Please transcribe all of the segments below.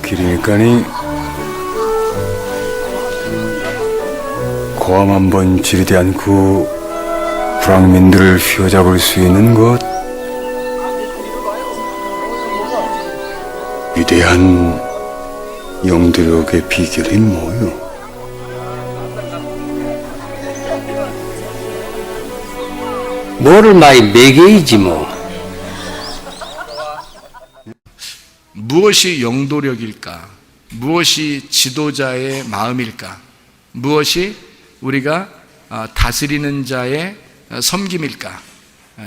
길이니까니 고함 한번 지르지 않고 불황민들을 휘어잡을 수 있는 것, 위대한 영도력의 비결이 뭐요? 뭐를 많이 매개이지 뭐. 무엇이 영도력일까? 무엇이 지도자의 마음일까? 무엇이 우리가 다스리는 자의 섬김일까?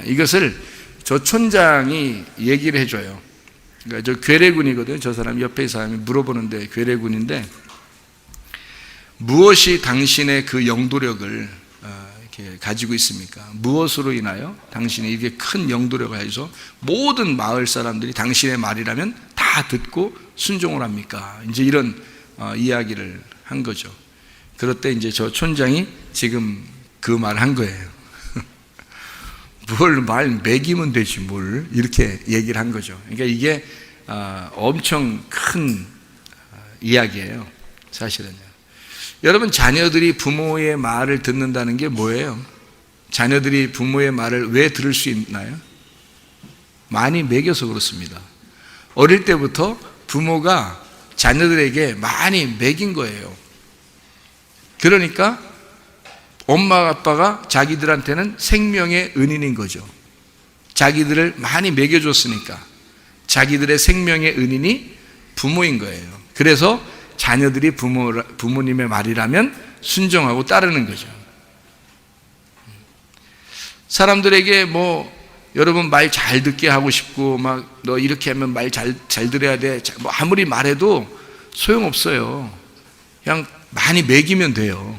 이것을 저 촌장이 얘기를 해줘요. 그러니까 저 괴뢰군이거든요. 저 사람 옆에 사람이 물어보는데 괴뢰군인데, 무엇이 당신의 그 영도력을 이렇게 가지고 있습니까? 무엇으로 인하여 당신이 이렇게 큰 영도력을 가지고 모든 마을 사람들이 당신의 말이라면 다 듣고 순종을 합니까? 이제 이런 이야기를 한 거죠. 그럴 때 이제 저 촌장이 지금 그 말 한 거예요. 뭘 말 매기면 되지 뭘, 이렇게 얘기를 한 거죠. 그러니까 이게 엄청 큰 이야기예요, 사실은요. 여러분, 자녀들이 부모의 말을 듣는다는 게 뭐예요? 자녀들이 부모의 말을 왜 들을 수 있나요? 많이 먹여서 그렇습니다. 어릴 때부터 부모가 자녀들에게 많이 먹인 거예요. 그러니까 엄마 아빠가 자기들한테는 생명의 은인인 거죠. 자기들을 많이 먹여줬으니까 자기들의 생명의 은인이 부모인 거예요. 그래서 자녀들이 부모님의 말이라면 순종하고 따르는 거죠. 사람들에게 여러분 말 잘 듣게 하고 싶고 너 이렇게 하면 말 잘 들어야 돼, 아무리 말해도 소용없어요. 그냥 많이 먹이면 돼요.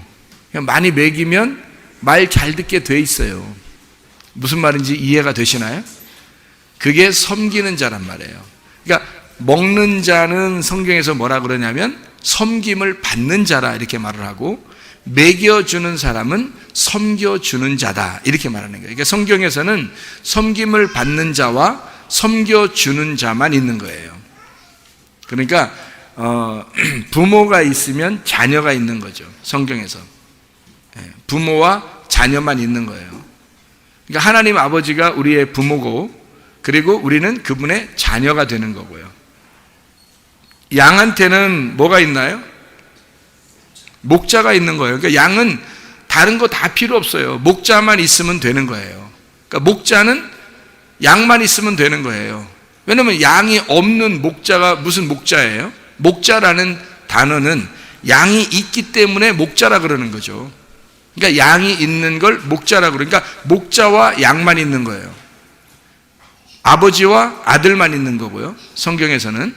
그냥 많이 먹이면 말 잘 듣게 돼 있어요. 무슨 말인지 이해가 되시나요? 그게 섬기는 자란 말이에요. 그러니까 먹는 자는 성경에서 뭐라 그러냐면 섬김을 받는 자라 이렇게 말을 하고, 먹여주는 사람은 섬겨주는 자다 이렇게 말하는 거예요. 그러니까 성경에서는 섬김을 받는 자와 섬겨주는 자만 있는 거예요. 그러니까 부모가 있으면 자녀가 있는 거죠, 성경에서. 부모와 자녀만 있는 거예요. 그러니까 하나님 아버지가 우리의 부모고, 그리고 우리는 그분의 자녀가 되는 거고요. 양한테는 뭐가 있나요? 목자가 있는 거예요. 그러니까 양은 다른 거 다 필요 없어요. 목자만 있으면 되는 거예요. 그러니까 목자는 양만 있으면 되는 거예요. 왜냐하면 양이 없는 목자가 무슨 목자예요? 목자라는 단어는 양이 있기 때문에 목자라 그러는 거죠. 그러니까 양이 있는 걸 목자라 그러니까 목자와 양만 있는 거예요. 아버지와 아들만 있는 거고요, 성경에서는.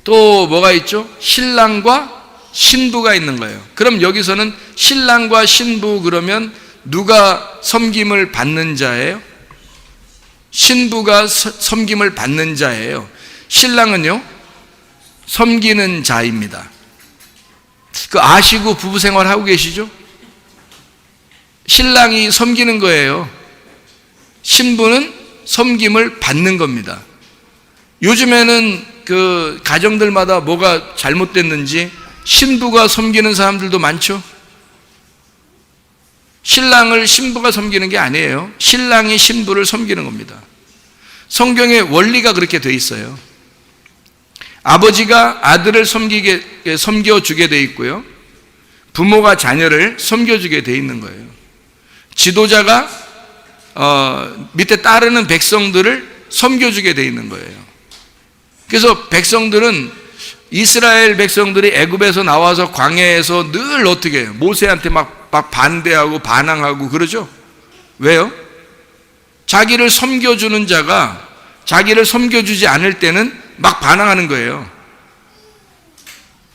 또 뭐가 있죠? 신랑과 신부가 있는 거예요. 그럼 여기서는 신랑과 신부 그러면 누가 섬김을 받는 자예요? 신부가 섬김을 받는 자예요. 신랑은요, 섬기는 자입니다. 그 아시고 부부 생활 하고 계시죠? 신랑이 섬기는 거예요. 신부는 섬김을 받는 겁니다. 요즘에는 그 가정들마다 뭐가 잘못됐는지 신부가 섬기는 사람들도 많죠. 신랑을 신부가 섬기는 게 아니에요. 신랑이 신부를 섬기는 겁니다. 성경의 원리가 그렇게 돼 있어요. 아버지가 아들을 섬겨주게 돼 있고요, 부모가 자녀를 섬겨주게 돼 있는 거예요. 지도자가 밑에 따르는 백성들을 섬겨주게 돼 있는 거예요. 그래서 백성들은, 이스라엘 백성들이 애굽에서 나와서 광야에서 늘 어떻게 해요? 모세한테 막 반대하고 반항하고 그러죠. 왜요? 자기를 섬겨주는 자가 자기를 섬겨주지 않을 때는 막 반항하는 거예요.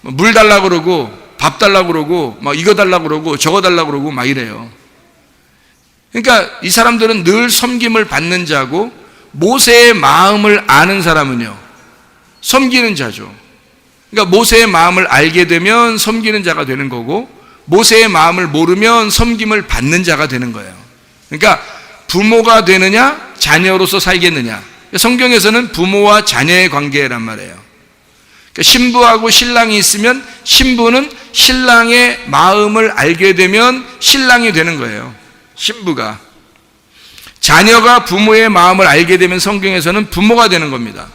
물 달라고 그러고 밥 달라고 그러고 막 이거 달라고 그러고 저거 달라고 그러고 막 이래요. 그러니까 이 사람들은 늘 섬김을 받는 자고, 모세의 마음을 아는 사람은요, 섬기는 자죠. 그러니까 모세의 마음을 알게 되면 섬기는 자가 되는 거고, 모세의 마음을 모르면 섬김을 받는 자가 되는 거예요. 그러니까 부모가 되느냐 자녀로서 살겠느냐, 성경에서는 부모와 자녀의 관계란 말이에요. 그러니까 신부하고 신랑이 있으면 신부는 신랑의 마음을 알게 되면 신랑이 되는 거예요. 신부가. 자녀가 부모의 마음을 알게 되면 성경에서는 부모가 되는 겁니다.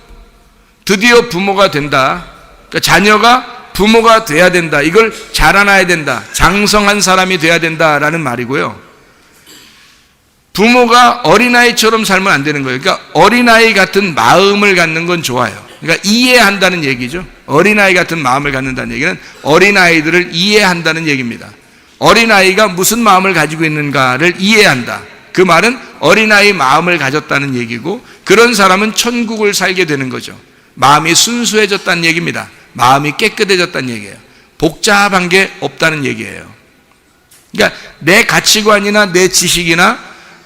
드디어 부모가 된다. 그러니까 자녀가 부모가 돼야 된다. 이걸 자라나야 된다. 장성한 사람이 돼야 된다라는 말이고요. 부모가 어린아이처럼 살면 안 되는 거예요. 그러니까 어린아이 같은 마음을 갖는 건 좋아요. 그러니까 이해한다는 얘기죠. 어린아이 같은 마음을 갖는다는 얘기는 어린아이들을 이해한다는 얘기입니다. 어린아이가 무슨 마음을 가지고 있는가를 이해한다. 그 말은 어린아이 마음을 가졌다는 얘기고, 그런 사람은 천국을 살게 되는 거죠. 마음이 순수해졌다는 얘기입니다. 마음이 깨끗해졌다는 얘기예요. 복잡한 게 없다는 얘기예요. 그러니까 내 가치관이나 내 지식이나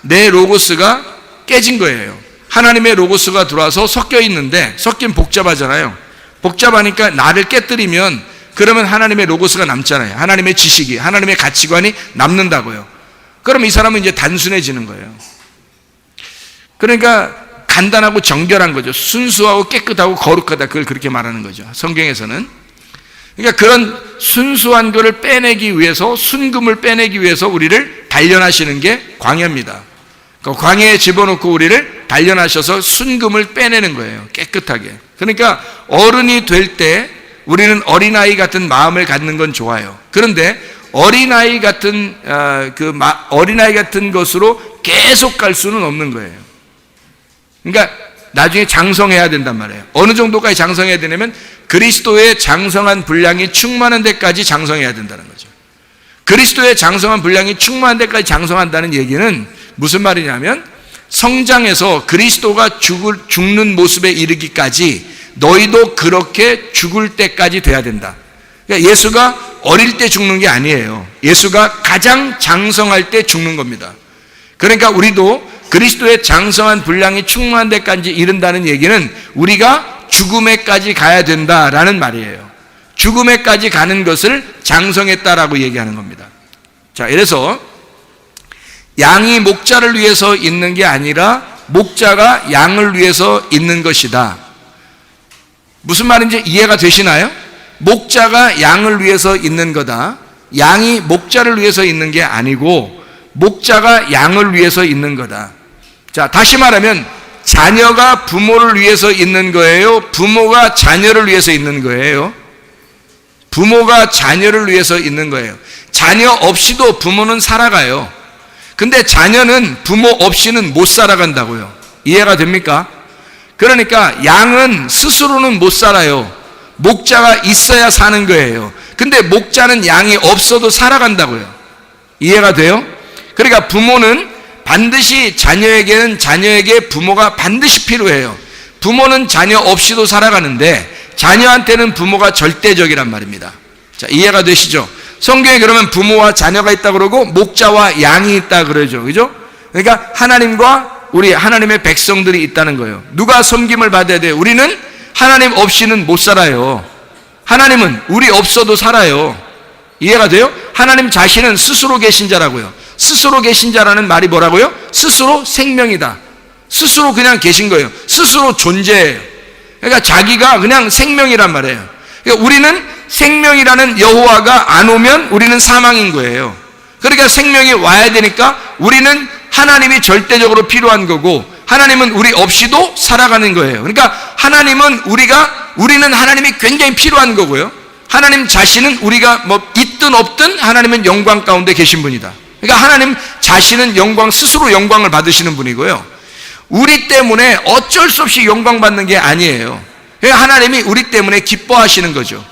내 로고스가 깨진 거예요. 하나님의 로고스가 들어와서 섞여 있는데, 섞이면 복잡하잖아요. 복잡하니까 나를 깨뜨리면 그러면 하나님의 로고스가 남잖아요. 하나님의 지식이, 하나님의 가치관이 남는다고요. 그럼 이 사람은 이제 단순해지는 거예요. 그러니까 간단하고 정결한 거죠. 순수하고 깨끗하고 거룩하다. 그걸 그렇게 말하는 거죠. 성경에서는. 그러니까 그런 순수한 것을 빼내기 위해서, 순금을 빼내기 위해서 우리를 단련하시는 게 광야입니다. 그 광야에 집어넣고 우리를 단련하셔서 순금을 빼내는 거예요. 깨끗하게. 그러니까 어른이 될 때 우리는 어린아이 같은 마음을 갖는 건 좋아요. 그런데 어린아이 같은 어린아이 같은 것으로 계속 갈 수는 없는 거예요. 그러니까 나중에 장성해야 된단 말이에요. 어느 정도까지 장성해야 되냐면 그리스도의 장성한 분량이 충만한 데까지 장성해야 된다는 거죠. 그리스도의 장성한 분량이 충만한 데까지 장성한다는 얘기는 무슨 말이냐면, 성장해서 그리스도가 죽는 모습에 이르기까지 너희도 그렇게 죽을 때까지 돼야 된다. 그러니까 예수가 어릴 때 죽는 게 아니에요. 예수가 가장 장성할 때 죽는 겁니다. 그러니까 우리도 그리스도의 장성한 분량이 충만한 데까지 이른다는 얘기는 우리가 죽음에까지 가야 된다라는 말이에요. 죽음에까지 가는 것을 장성했다라고 얘기하는 겁니다. 자, 이래서 양이 목자를 위해서 있는 게 아니라 목자가 양을 위해서 있는 것이다. 무슨 말인지 이해가 되시나요? 목자가 양을 위해서 있는 거다. 양이 목자를 위해서 있는 게 아니고 목자가 양을 위해서 있는 거다. 자, 다시 말하면 자녀가 부모를 위해서 있는 거예요? 부모가 자녀를 위해서 있는 거예요? 부모가 자녀를 위해서 있는 거예요. 자녀 없이도 부모는 살아가요. 근데 자녀는 부모 없이는 못 살아간다고요. 이해가 됩니까? 그러니까 양은 스스로는 못 살아요. 목자가 있어야 사는 거예요. 근데 목자는 양이 없어도 살아간다고요. 이해가 돼요? 그러니까 부모는 반드시 자녀에게 부모가 반드시 필요해요. 부모는 자녀 없이도 살아가는데 자녀한테는 부모가 절대적이란 말입니다. 자, 이해가 되시죠? 성경에 그러면 부모와 자녀가 있다 그러고 목자와 양이 있다 그러죠. 그죠? 그러니까 하나님과 우리 하나님의 백성들이 있다는 거예요. 누가 섬김을 받아야 돼요? 우리는 하나님 없이는 못 살아요. 하나님은 우리 없어도 살아요. 이해가 돼요? 하나님 자신은 스스로 계신 자라고요. 스스로 계신 자라는 말이 뭐라고요? 스스로 생명이다. 스스로 그냥 계신 거예요. 스스로 존재해요. 그러니까 자기가 그냥 생명이란 말이에요. 그러니까 우리는 생명이라는 여호와가 안 오면 우리는 사망인 거예요. 그러니까 생명이 와야 되니까 우리는 하나님이 절대적으로 필요한 거고, 하나님은 우리 없이도 살아가는 거예요. 그러니까 우리는 하나님이 굉장히 필요한 거고요. 하나님 자신은 우리가 뭐 있든 없든 하나님은 영광 가운데 계신 분이다. 그러니까 하나님 자신은 스스로 영광을 받으시는 분이고요. 우리 때문에 어쩔 수 없이 영광 받는 게 아니에요. 그러니까 하나님이 우리 때문에 기뻐하시는 거죠.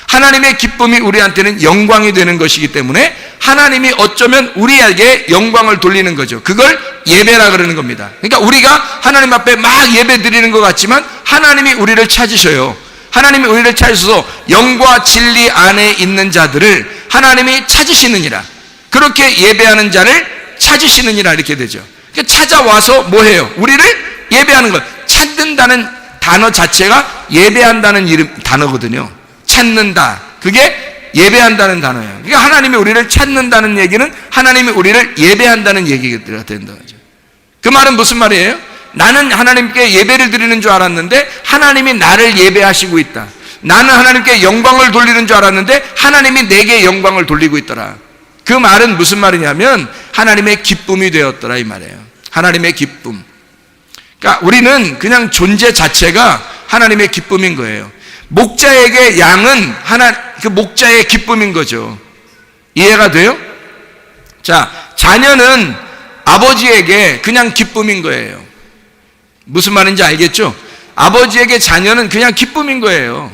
하나님의 기쁨이 우리한테는 영광이 되는 것이기 때문에 하나님이 어쩌면 우리에게 영광을 돌리는 거죠. 그걸 예배라 그러는 겁니다. 그러니까 우리가 하나님 앞에 막 예배 드리는 것 같지만 하나님이 우리를 찾으셔요. 하나님이 우리를 찾으셔서 영과 진리 안에 있는 자들을 하나님이 찾으시느니라. 그렇게 예배하는 자를 찾으시느니라 이렇게 되죠. 그러니까 찾아와서 뭐 해요? 우리를 예배하는 것. 찾는다는 단어 자체가 예배한다는 단어거든요. 찾는다. 그게 예배한다는 단어예요. 그러니까 하나님이 우리를 찾는다는 얘기는 하나님이 우리를 예배한다는 얘기가 된다. 그 말은 무슨 말이에요? 나는 하나님께 예배를 드리는 줄 알았는데 하나님이 나를 예배하시고 있다. 나는 하나님께 영광을 돌리는 줄 알았는데 하나님이 내게 영광을 돌리고 있더라. 그 말은 무슨 말이냐면 하나님의 기쁨이 되었더라 이 말이에요. 하나님의 기쁨. 그러니까 우리는 그냥 존재 자체가 하나님의 기쁨인 거예요. 목자에게 양은 그 목자의 기쁨인 거죠. 이해가 돼요? 자, 자녀는 아버지에게 그냥 기쁨인 거예요. 무슨 말인지 알겠죠? 아버지에게 자녀는 그냥 기쁨인 거예요.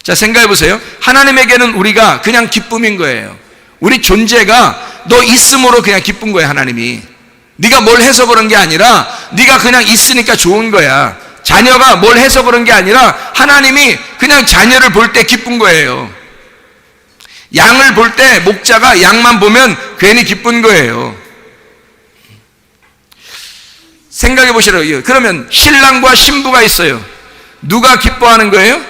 자, 생각해 보세요. 하나님에게는 우리가 그냥 기쁨인 거예요. 우리 존재가 너 있음으로 그냥 기쁜 거예요, 하나님이. 네가 뭘 해서 그런 게 아니라 네가 그냥 있으니까 좋은 거야. 자녀가 뭘 해서 그런 게 아니라 하나님이 그냥 자녀를 볼 때 기쁜 거예요. 양을 볼 때 목자가 양만 보면 괜히 기쁜 거예요. 생각해 보시라고요. 그러면 신랑과 신부가 있어요. 누가 기뻐하는 거예요?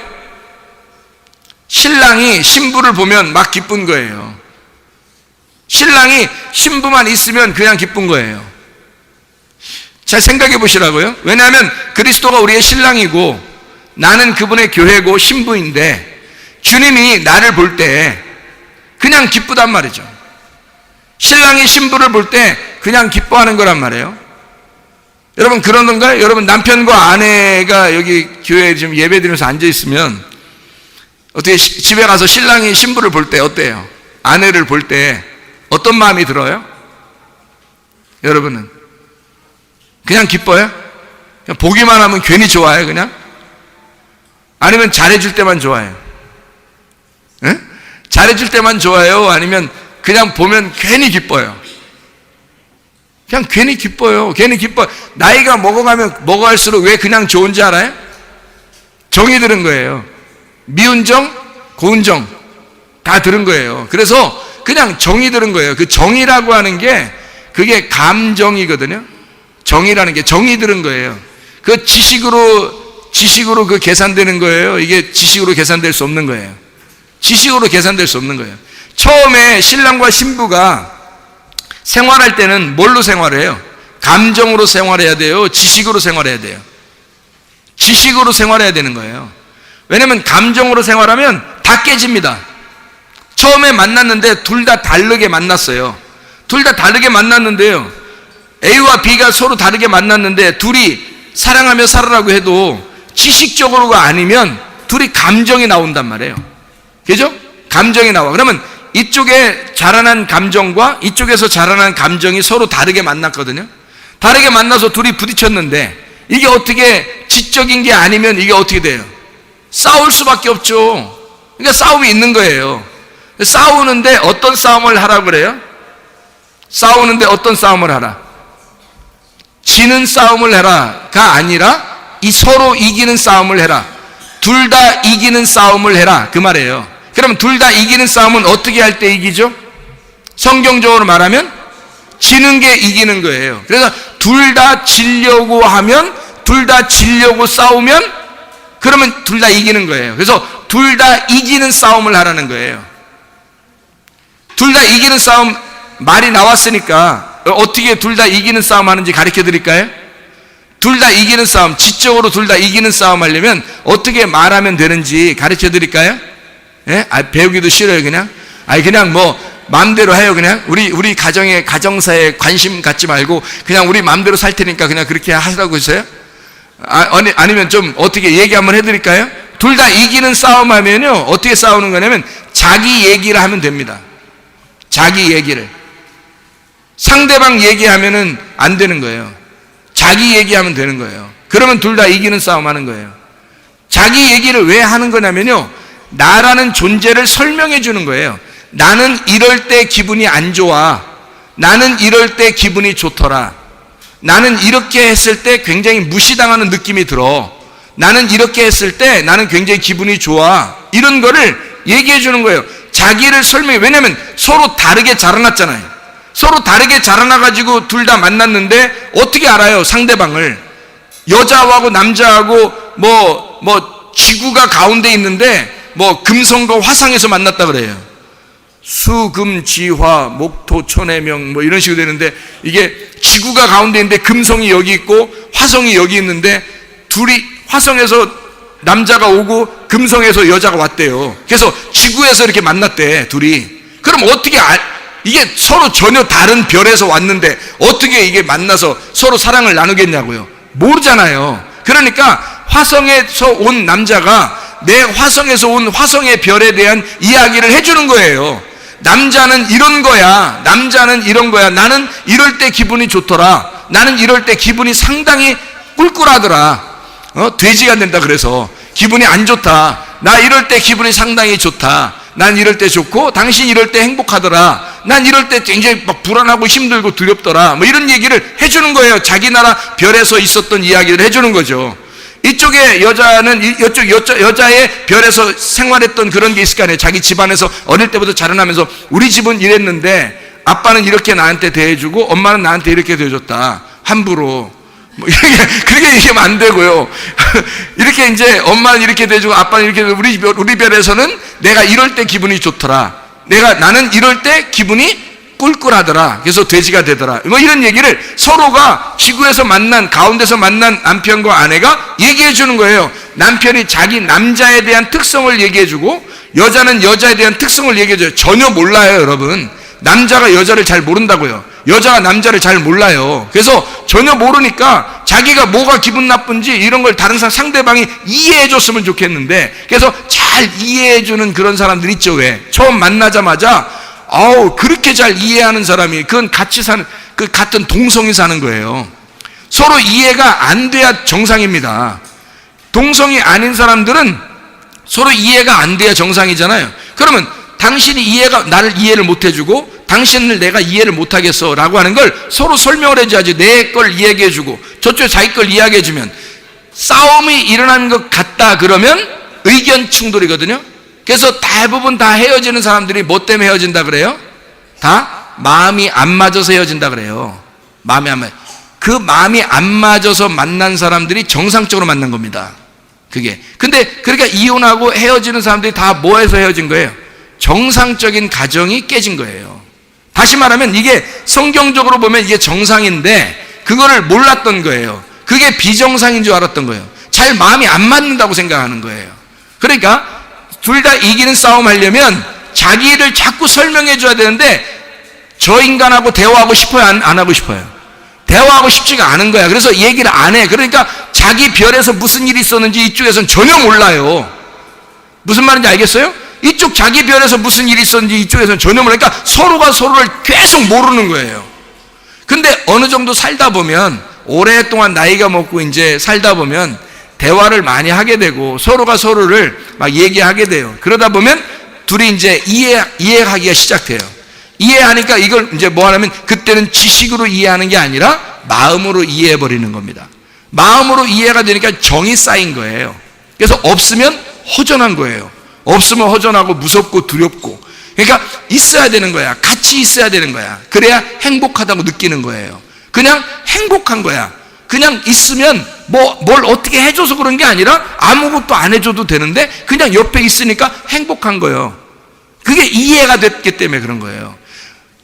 신랑이 신부를 보면 막 기쁜 거예요. 신랑이 신부만 있으면 그냥 기쁜 거예요. 잘 생각해 보시라고요. 왜냐하면 그리스도가 우리의 신랑이고 나는 그분의 교회고 신부인데 주님이 나를 볼 때 그냥 기쁘단 말이죠. 신랑이 신부를 볼 때 그냥 기뻐하는 거란 말이에요. 여러분 그러는가요? 여러분 남편과 아내가 여기 교회에 지금 예배 드리면서 앉아 있으면 어떻게 집에 가서 신랑이 신부를 볼 때 어때요? 아내를 볼 때 어떤 마음이 들어요? 여러분은 그냥 기뻐요? 그냥 보기만 하면 괜히 좋아요 그냥? 아니면 잘해줄 때만 좋아해요? 네? 잘해줄 때만 좋아요? 아니면 그냥 보면 괜히 기뻐요? 그냥 괜히 기뻐요. 괜히 기뻐요. 나이가 먹어가면 먹어갈수록 왜 그냥 좋은지 알아요? 정이 들은 거예요. 미운 정, 고운 정 다 들은 거예요. 그래서 그냥 정이 들은 거예요. 그 정이라고 하는 게 그게 감정이거든요. 정이라는 게 정이 들은 거예요. 그 지식으로 그 계산되는 거예요. 이게 지식으로 계산될 수 없는 거예요. 지식으로 계산될 수 없는 거예요. 처음에 신랑과 신부가 생활할 때는 뭘로 생활해요? 감정으로 생활해야 돼요? 지식으로 생활해야 돼요? 지식으로 생활해야 되는 거예요. 왜냐면 감정으로 생활하면 다 깨집니다. 처음에 만났는데 둘 다 다르게 만났어요. 둘 다 다르게 만났는데요. A와 B가 서로 다르게 만났는데 둘이 사랑하며 살아라고 해도 지식적으로가 아니면 둘이 감정이 나온단 말이에요. 그죠? 감정이 나와. 그러면 이쪽에 자라난 감정과 이쪽에서 자라난 감정이 서로 다르게 만났거든요. 다르게 만나서 둘이 부딪혔는데 이게 어떻게 지적인 게 아니면 이게 어떻게 돼요? 싸울 수밖에 없죠. 그러니까 싸움이 있는 거예요. 싸우는데 어떤 싸움을 하라고 그래요? 싸우는데 어떤 싸움을 하라? 지는 싸움을 해라가 아니라 이 서로 이기는 싸움을 해라. 둘 다 이기는 싸움을 해라 그 말이에요. 그럼 둘 다 이기는 싸움은 어떻게 할 때 이기죠? 성경적으로 말하면 지는 게 이기는 거예요. 그래서 둘 다 지려고 하면 둘 다 지려고 싸우면 그러면 둘 다 이기는 거예요. 그래서 둘 다 이기는 싸움을 하라는 거예요. 둘 다 이기는 싸움 말이 나왔으니까 어떻게 둘 다 이기는 싸움 하는지 가르쳐 드릴까요? 둘 다 이기는 싸움, 지적으로 둘 다 이기는 싸움 하려면 어떻게 말하면 되는지 가르쳐 드릴까요? 예? 배우기도 싫어요 그냥? 그냥 뭐 마음대로 해요 그냥? 우리 가정사에 관심 갖지 말고 그냥 우리 마음대로 살 테니까 그냥 그렇게 하시라고 했어요? 아니면 좀 어떻게 얘기 한번 해드릴까요? 둘 다 이기는 싸움 하면요 어떻게 싸우는 거냐면 자기 얘기를 하면 됩니다. 자기 얘기를. 상대방 얘기하면은 안 되는 거예요. 자기 얘기하면 되는 거예요. 그러면 둘 다 이기는 싸움 하는 거예요. 자기 얘기를 왜 하는 거냐면요 나라는 존재를 설명해 주는 거예요. 나는 이럴 때 기분이 안 좋아. 나는 이럴 때 기분이 좋더라. 나는 이렇게 했을 때 굉장히 무시당하는 느낌이 들어. 나는 이렇게 했을 때 나는 굉장히 기분이 좋아. 이런 거를 얘기해 주는 거예요. 자기를 설명해. 왜냐면 서로 다르게 자라났잖아요. 서로 다르게 자라나가지고 둘 다 만났는데 어떻게 알아요 상대방을? 여자하고 남자하고 뭐 지구가 가운데 있는데 뭐 금성과 화성에서 만났다 그래요. 수금지화 목토천해명 뭐 이런 식으로 되는데 이게 지구가 가운데 있는데 금성이 여기 있고 화성이 여기 있는데 둘이 화성에서 남자가 오고 금성에서 여자가 왔대요. 그래서 지구에서 이렇게 만났대, 둘이. 그럼 어떻게 이게 서로 전혀 다른 별에서 왔는데 어떻게 이게 만나서 서로 사랑을 나누겠냐고요. 모르잖아요. 그러니까 화성에서 온 남자가 내 화성에서 온 화성의 별에 대한 이야기를 해주는 거예요. 남자는 이런 거야. 남자는 이런 거야. 나는 이럴 때 기분이 좋더라. 나는 이럴 때 기분이 상당히 꿀꿀하더라. 돼지가 된다 그래서 기분이 안 좋다. 나 이럴 때 기분이 상당히 좋다. 난 이럴 때 좋고 당신 이럴 때 행복하더라. 난 이럴 때 굉장히 막 불안하고 힘들고 두렵더라. 뭐 이런 얘기를 해주는 거예요. 자기 나라 별에서 있었던 이야기를 해주는 거죠. 이쪽에 여자는 이쪽 여자의 별에서 생활했던 그런 게 있을 거 아니에요. 자기 집안에서 어릴 때부터 자라나면서 우리 집은 이랬는데 아빠는 이렇게 나한테 대해주고 엄마는 나한테 이렇게 대해줬다. 함부로 뭐 이렇게 그렇게 얘기하면 안 되고요. 이렇게 이제 엄마는 이렇게 대해주고 아빠는 이렇게 대해주고 우리 별에서는 내가 이럴 때 기분이 좋더라. 나는 이럴 때 기분이 꿀꿀하더라. 그래서 돼지가 되더라. 뭐 이런 얘기를 서로가 지구에서 만난 가운데서 만난 남편과 아내가 얘기해 주는 거예요. 남편이 자기 남자에 대한 특성을 얘기해 주고 여자는 여자에 대한 특성을 얘기해 줘요. 전혀 몰라요, 여러분. 남자가 여자를 잘 모른다고요. 여자가 남자를 잘 몰라요. 그래서 전혀 모르니까 자기가 뭐가 기분 나쁜지 이런 걸 다른 상대방이 이해해 줬으면 좋겠는데, 그래서 잘 이해해 주는 그런 사람들 있죠. 왜? 처음 만나자마자 그렇게 잘 이해하는 사람이, 그건 같이 사는, 그 같은 동성이 사는 거예요. 서로 이해가 안 돼야 정상입니다. 동성이 아닌 사람들은 서로 이해가 안 돼야 정상이잖아요. 그러면 당신이 나를 이해를 못 해주고 당신을 내가 이해를 못 하겠어 라고 하는 걸 서로 설명을 해줘야지. 내 걸 이야기해 주고 저쪽에 자기 걸 이야기해 주면 싸움이 일어나는 것 같다 그러면 의견 충돌이거든요. 그래서 대부분 다 헤어지는 사람들이 뭐 때문에 헤어진다 그래요? 다 마음이 안 맞아서 헤어진다 그래요. 마음이 안 맞아. 그 마음이 안 맞아서 만난 사람들이 정상적으로 만난 겁니다. 그게. 근데 그러니까 이혼하고 헤어지는 사람들이 다 뭐해서 헤어진 거예요? 정상적인 가정이 깨진 거예요. 다시 말하면 이게 성경적으로 보면 이게 정상인데 그거를 몰랐던 거예요. 그게 비정상인 줄 알았던 거예요. 잘 마음이 안 맞는다고 생각하는 거예요. 그러니까 둘 다 이기는 싸움 하려면 자기를 자꾸 설명해 줘야 되는데 저 인간하고 대화하고 싶어요? 안 하고 싶어요? 대화하고 싶지가 않은 거야. 그래서 얘기를 안 해. 그러니까 자기 별에서 무슨 일이 있었는지 이쪽에서는 전혀 몰라요. 무슨 말인지 알겠어요? 이쪽 자기 별에서 무슨 일이 있었는지 이쪽에서는 전혀 모르니까 서로가 서로를 계속 모르는 거예요. 근데 어느 정도 살다 보면, 오랫동안 나이가 먹고 이제 살다 보면 대화를 많이 하게 되고 서로가 서로를 막 얘기하게 돼요. 그러다 보면 둘이 이제 이해하기가 시작돼요. 이해하니까 이걸 이제 뭐 하냐면 그때는 지식으로 이해하는 게 아니라 마음으로 이해해 버리는 겁니다. 마음으로 이해가 되니까 정이 쌓인 거예요. 그래서 없으면 허전한 거예요. 없으면 허전하고 무섭고 두렵고. 그러니까 있어야 되는 거야. 같이 있어야 되는 거야. 그래야 행복하다고 느끼는 거예요. 그냥 행복한 거야. 그냥 있으면 뭘 어떻게 해줘서 그런 게 아니라 아무것도 안 해줘도 되는데 그냥 옆에 있으니까 행복한 거예요. 그게 이해가 됐기 때문에 그런 거예요.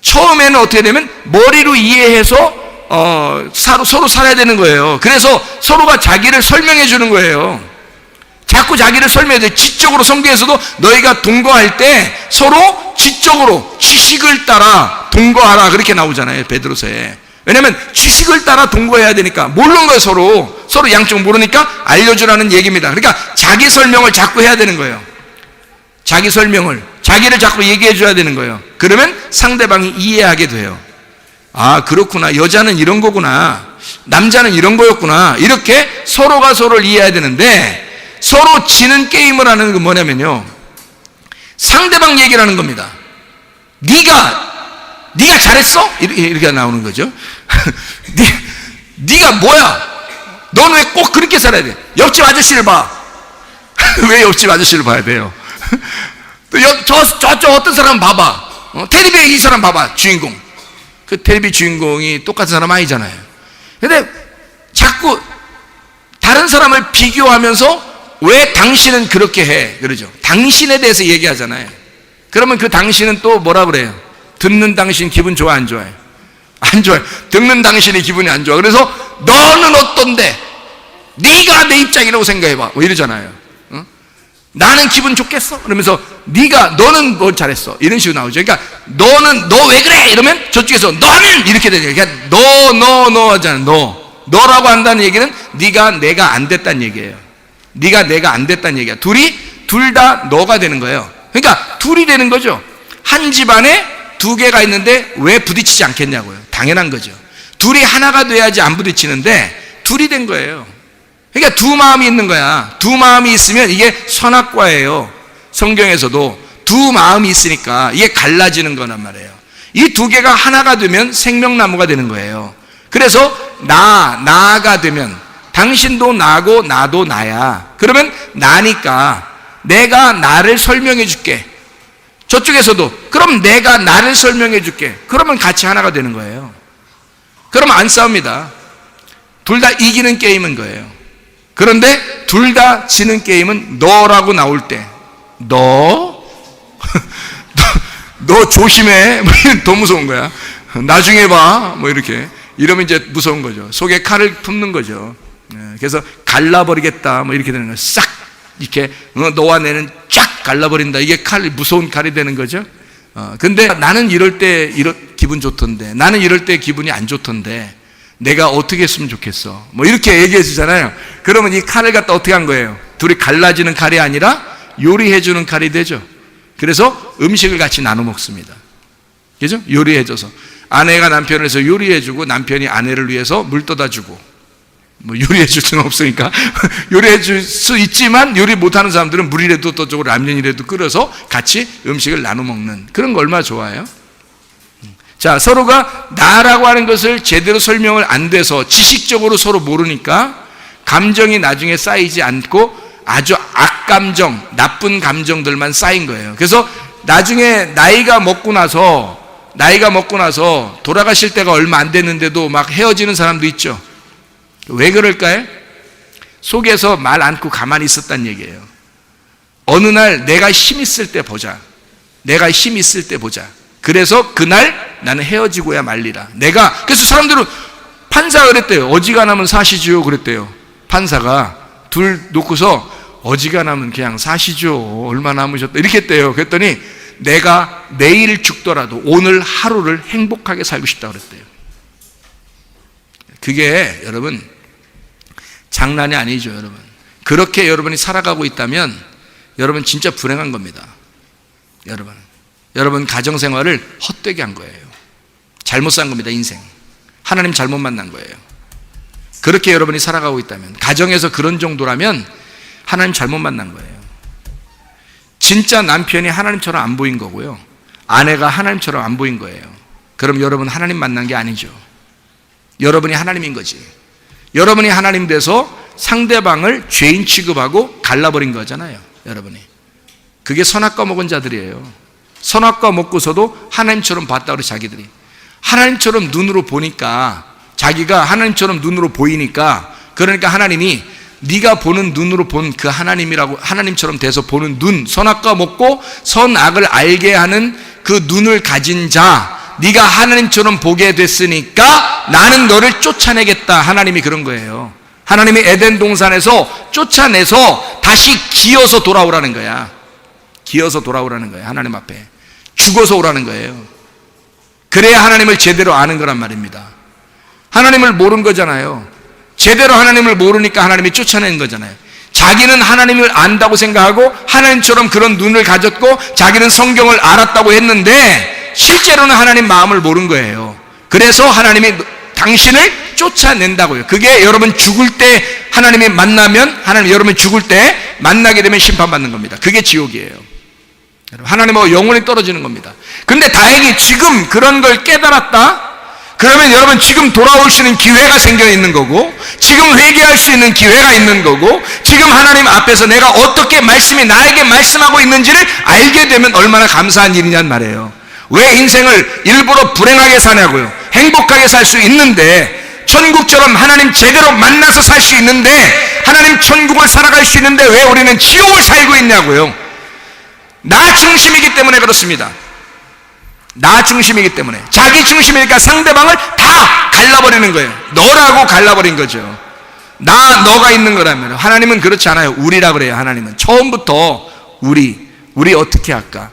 처음에는 어떻게 되면 머리로 이해해서 서로 살아야 되는 거예요. 그래서 서로가 자기를 설명해 주는 거예요. 자꾸 자기를 설명해 줘요. 지적으로 성경에서도 너희가 동거할 때 서로 지적으로 지식을 따라 동거하라 그렇게 나오잖아요. 베드로서에. 왜냐하면 지식을 따라 동거해야 되니까. 모르는 거예요. 서로 양쪽 모르니까 알려주라는 얘기입니다. 그러니까 자기 설명을 자꾸 해야 되는 거예요. 자기를 자꾸 얘기해 줘야 되는 거예요. 그러면 상대방이 이해하게 돼요. 아, 그렇구나. 여자는 이런 거구나. 남자는 이런 거였구나. 이렇게 서로가 서로를 이해해야 되는데, 서로 지는 게임을 하는 건 뭐냐면요, 상대방 얘기를 하는 겁니다. 네가 잘했어? 이렇게 나오는 거죠. 네가 뭐야? 너는 왜 꼭 그렇게 살아야 돼? 옆집 아저씨를 봐. 왜 옆집 아저씨를 봐야 돼요? 저쪽 어떤 사람 봐봐. 텔레비에 이 사람 봐봐. 주인공. 그 텔레비 주인공이 똑같은 사람 아니잖아요. 근데 자꾸 다른 사람을 비교하면서 왜 당신은 그렇게 해? 그러죠. 당신에 대해서 얘기하잖아요. 그러면 그 당신은 또 뭐라 그래요? 듣는 당신 기분 좋아, 안 좋아요? 안 좋아요. 듣는 당신이 기분이 안 좋아. 그래서 너는 어떤데? 네가 내 입장이라고 생각해봐. 뭐 이러잖아요. 나는 기분 좋겠어? 그러면서 너는 뭘 잘했어? 이런 식으로 나오죠. 그러니까 너 왜 그래? 이러면 저쪽에서 너는 이렇게 되죠. 그러니까 너 하잖아. 너라고 한다는 얘기는 내가 안 됐다는 얘기예요. 내가 안 됐다는 얘기야. 둘 다 너가 되는 거예요. 그러니까 둘이 되는 거죠. 한 집안에 두 개가 있는데 왜 부딪히지 않겠냐고요. 당연한 거죠. 둘이 하나가 돼야지 안 부딪히는데 둘이 된 거예요. 그러니까 두 마음이 있는 거야. 두 마음이 있으면 이게 선악과예요. 성경에서도 두 마음이 있으니까 이게 갈라지는 거란 말이에요. 이 두 개가 하나가 되면 생명나무가 되는 거예요. 그래서 나가 되면 당신도 나고 나도 나야. 그러면 나니까 내가 나를 설명해 줄게. 저쪽에서도 그럼 내가 나를 설명해 줄게. 그러면 같이 하나가 되는 거예요. 그러면 안 싸웁니다. 둘 다 이기는 게임인 거예요. 그런데 둘 다 지는 게임은 너라고 나올 때 너 조심해. 더 무서운 거야. 나중에 봐. 이렇게 이러면 이제 무서운 거죠. 속에 칼을 품는 거죠. 그래서 갈라버리겠다. 이렇게 되는 거예요. 싹 이렇게 너와 내는 쫙 갈라버린다. 이게 무서운 칼이 되는 거죠. 근데 나는 이럴 때 기분 좋던데, 나는 이럴 때 기분이 안 좋던데 내가 어떻게 했으면 좋겠어. 이렇게 얘기해 주잖아요. 그러면 이 칼을 갖다 어떻게 한 거예요? 둘이 갈라지는 칼이 아니라 요리해 주는 칼이 되죠. 그래서 음식을 같이 나눠 먹습니다. 그죠? 요리해 줘서 아내가 남편을 위해서 요리해 주고 남편이 아내를 위해서 물 떠다 주고. 요리해 줄 수는 없으니까 요리해 줄 수 있지만 요리 못하는 사람들은 물이라도 떠주고 라면이라도 끓여서 같이 음식을 나눠 먹는 그런 거 얼마나 좋아요. 자, 서로가 나라고 하는 것을 제대로 설명을 안 돼서 지식적으로 서로 모르니까 감정이 나중에 쌓이지 않고 아주 악감정, 나쁜 감정들만 쌓인 거예요. 그래서 나중에 나이가 먹고 나서 돌아가실 때가 얼마 안 됐는데도 막 헤어지는 사람도 있죠. 왜 그럴까요? 속에서 말 않고 가만히 있었단 얘기예요. 어느 날 내가 힘 있을 때 보자. 그래서 그날 나는 헤어지고야 말리라. 그래서 사람들은 판사가 그랬대요. 어지간하면 사시죠. 그랬대요. 판사가 둘 놓고서 어지간하면 그냥 사시죠. 얼마 남으셨다. 이렇게 했대요. 그랬더니 내가 내일 죽더라도 오늘 하루를 행복하게 살고 싶다 그랬대요. 그게 여러분 장난이 아니죠. 여러분 그렇게 여러분이 살아가고 있다면 여러분 진짜 불행한 겁니다. 여러분 가정생활을 헛되게 한 거예요. 잘못 산 겁니다. 인생 하나님 잘못 만난 거예요. 그렇게 여러분이 살아가고 있다면, 가정에서 그런 정도라면 하나님 잘못 만난 거예요. 진짜 남편이 하나님처럼 안 보인 거고요, 아내가 하나님처럼 안 보인 거예요. 그럼 여러분 하나님 만난 게 아니죠. 여러분이 하나님인 거지. 여러분이 하나님 돼서 상대방을 죄인 취급하고 갈라버린 거잖아요. 여러분이. 그게 선악과 먹은 자들이에요. 선악과 먹고서도 하나님처럼 봤다 그래. 자기들이 하나님처럼 눈으로 보니까, 자기가 하나님처럼 눈으로 보이니까, 그러니까 하나님이 네가 보는 눈으로 본 그 하나님이라고, 하나님처럼 돼서 보는 눈, 선악과 먹고 선악을 알게 하는 그 눈을 가진 자, 네가 하나님처럼 보게 됐으니까 나는 너를 쫓아내겠다. 하나님이 그런 거예요. 하나님이 에덴 동산에서 쫓아내서 다시 기어서 돌아오라는 거야. 기어서 돌아오라는 거예요. 하나님 앞에 죽어서 오라는 거예요. 그래야 하나님을 제대로 아는 거란 말입니다. 하나님을 모르는 거잖아요. 제대로 하나님을 모르니까 하나님이 쫓아내는 거잖아요. 자기는 하나님을 안다고 생각하고 하나님처럼 그런 눈을 가졌고 자기는 성경을 알았다고 했는데 실제로는 하나님 마음을 모르는 거예요. 그래서 하나님이 당신을 쫓아낸다고요. 그게 여러분 죽을 때 하나님이 만나면, 하나님 여러분 죽을 때 만나게 되면 심판받는 겁니다. 그게 지옥이에요. 하나님하고 영원히 떨어지는 겁니다. 근데 다행히 지금 그런 걸 깨달았다? 그러면 여러분 지금 돌아올 수 있는 기회가 생겨 있는 거고, 지금 회개할 수 있는 기회가 있는 거고, 지금 하나님 앞에서 내가 어떻게 말씀이 나에게 말씀하고 있는지를 알게 되면 얼마나 감사한 일이냔 말이에요. 왜 인생을 일부러 불행하게 사냐고요. 행복하게 살 수 있는데, 천국처럼 하나님 제대로 만나서 살 수 있는데, 하나님 천국을 살아갈 수 있는데 왜 우리는 지옥을 살고 있냐고요. 나 중심이기 때문에 그렇습니다. 나 중심이기 때문에. 자기 중심이니까 상대방을 다 갈라버리는 거예요. 너라고 갈라버린 거죠. 너가 있는 거라면. 하나님은 그렇지 않아요. 우리라 그래요. 하나님은 처음부터 우리 어떻게 할까?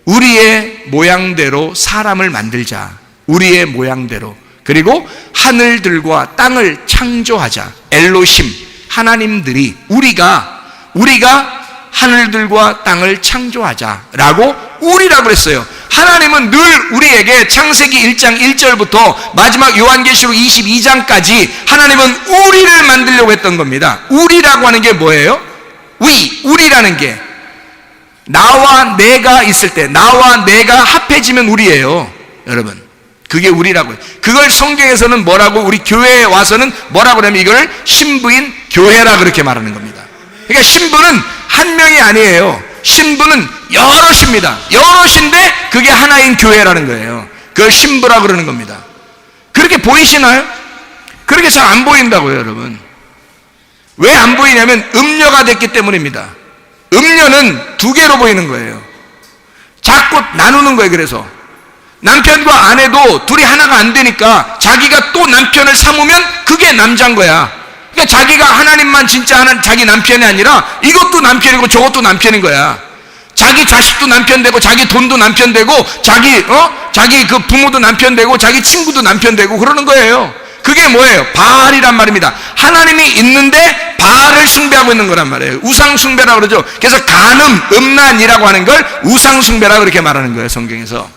우리의 모양대로 사람을 만들자. 우리의 모양대로. 그리고 하늘들과 땅을 창조하자. 엘로힘, 하나님들이 우리가 하늘들과 땅을 창조하자라고 우리라고 그랬어요. 하나님은 늘 우리에게 창세기 1장 1절부터 마지막 요한계시록 22장까지 하나님은 우리를 만들려고 했던 겁니다. 우리라고 하는 게 뭐예요? 우리라는 게 나와 내가 있을 때, 나와 내가 합해지면 우리예요. 여러분, 그게 우리라고 해요. 그걸 성경에서는 뭐라고, 우리 교회에 와서는 뭐라고 하냐면 이걸 신부인 교회라 그렇게 말하는 겁니다. 그러니까 신부는 한 명이 아니에요. 신부는 여럿입니다. 여럿인데 그게 하나인 교회라는 거예요. 그걸 신부라 그러는 겁니다. 그렇게 보이시나요? 그렇게 잘 안 보인다고요, 여러분. 왜 안 보이냐면 음녀가 됐기 때문입니다. 음녀는 두 개로 보이는 거예요. 자꾸 나누는 거예요. 그래서 남편과 아내도 둘이 하나가 안 되니까 자기가 또 남편을 삼으면 그게 남자인 거야. 그러니까 자기가 하나님만 진짜 하는 자기 남편이 아니라 이것도 남편이고 저것도 남편인 거야. 자기 자식도 남편 되고 자기 돈도 남편 되고 자기 그 부모도 남편 되고 자기 친구도 남편 되고 그러는 거예요. 그게 뭐예요? 바알이란 말입니다. 하나님이 있는데 바알을 숭배하고 있는 거란 말이에요. 우상 숭배라고 그러죠. 그래서 음란이라고 하는 걸 우상 숭배라고 그렇게 말하는 거예요, 성경에서.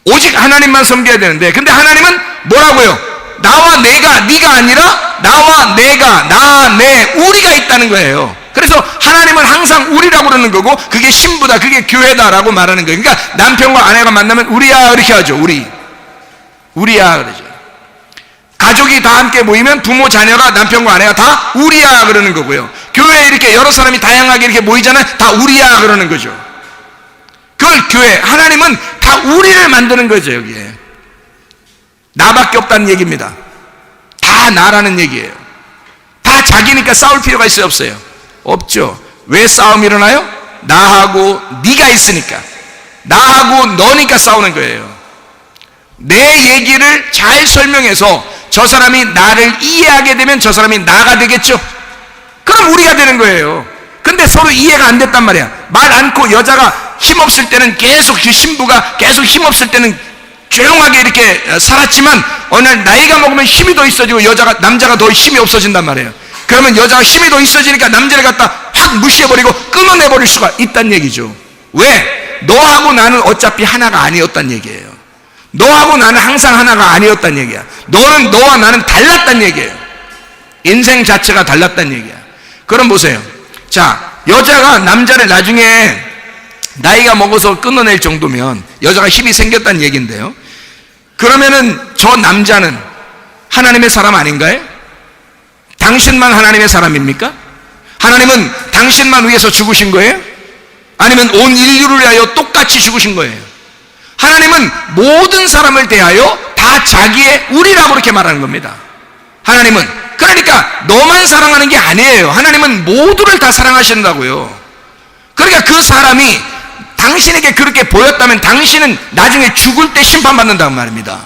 오직 하나님만 섬겨야 되는데, 근데 하나님은 뭐라고요? 나와 내가, 네가 아니라 나와 내가, 우리가 있다는 거예요. 그래서 하나님은 항상 우리라고 그러는 거고, 그게 신부다, 그게 교회다라고 말하는 거예요. 그러니까 남편과 아내가 만나면 우리야 이렇게 하죠. 우리야 그러죠. 가족이 다 함께 모이면 부모, 자녀가, 남편과 아내가 다 우리야 그러는 거고요. 교회에 이렇게 여러 사람이 다양하게 이렇게 모이잖아요. 다 우리야 그러는 거죠. 그걸 교회, 하나님은 다 우리를 만드는 거죠. 여기에 나밖에 없다는 얘기입니다. 다 나라는 얘기예요. 다 자기니까 싸울 필요가 있어요, 없어요? 없죠. 왜 싸움이 일어나요? 나하고 네가 있으니까, 나하고 너니까 싸우는 거예요. 내 얘기를 잘 설명해서 저 사람이 나를 이해하게 되면 저 사람이 나가 되겠죠. 그럼 우리가 되는 거예요. 근데 서로 이해가 안 됐단 말이야. 말 않고 여자가 힘없을 때는 계속, 그 신부가 계속 힘없을 때는 조용하게 이렇게 살았지만 어느 날 나이가 먹으면 힘이 더 있어지고 남자가 더 힘이 없어진단 말이에요. 그러면 여자가 힘이 더 있어지니까 남자를 갖다 확 무시해버리고 끊어내버릴 수가 있다는 얘기죠. 왜? 너하고 나는 어차피 하나가 아니었단 얘기예요. 너하고 나는 항상 하나가 아니었단 얘기야. 너와 나는 달랐단 얘기예요. 인생 자체가 달랐단 얘기야. 그럼 보세요. 자, 여자가 남자를 나중에 나이가 먹어서 끊어낼 정도면 여자가 힘이 생겼다는 얘기인데요. 그러면은 저 남자는 하나님의 사람 아닌가요? 당신만 하나님의 사람입니까? 하나님은 당신만 위해서 죽으신 거예요? 아니면 온 인류를 위하여 똑같이 죽으신 거예요? 하나님은 모든 사람을 대하여 다 자기의 우리라고 그렇게 말하는 겁니다. 하나님은, 그러니까 너만 사랑하는 게 아니에요. 하나님은 모두를 다 사랑하신다고요. 그러니까 그 사람이 당신에게 그렇게 보였다면 당신은 나중에 죽을 때 심판받는다는 말입니다.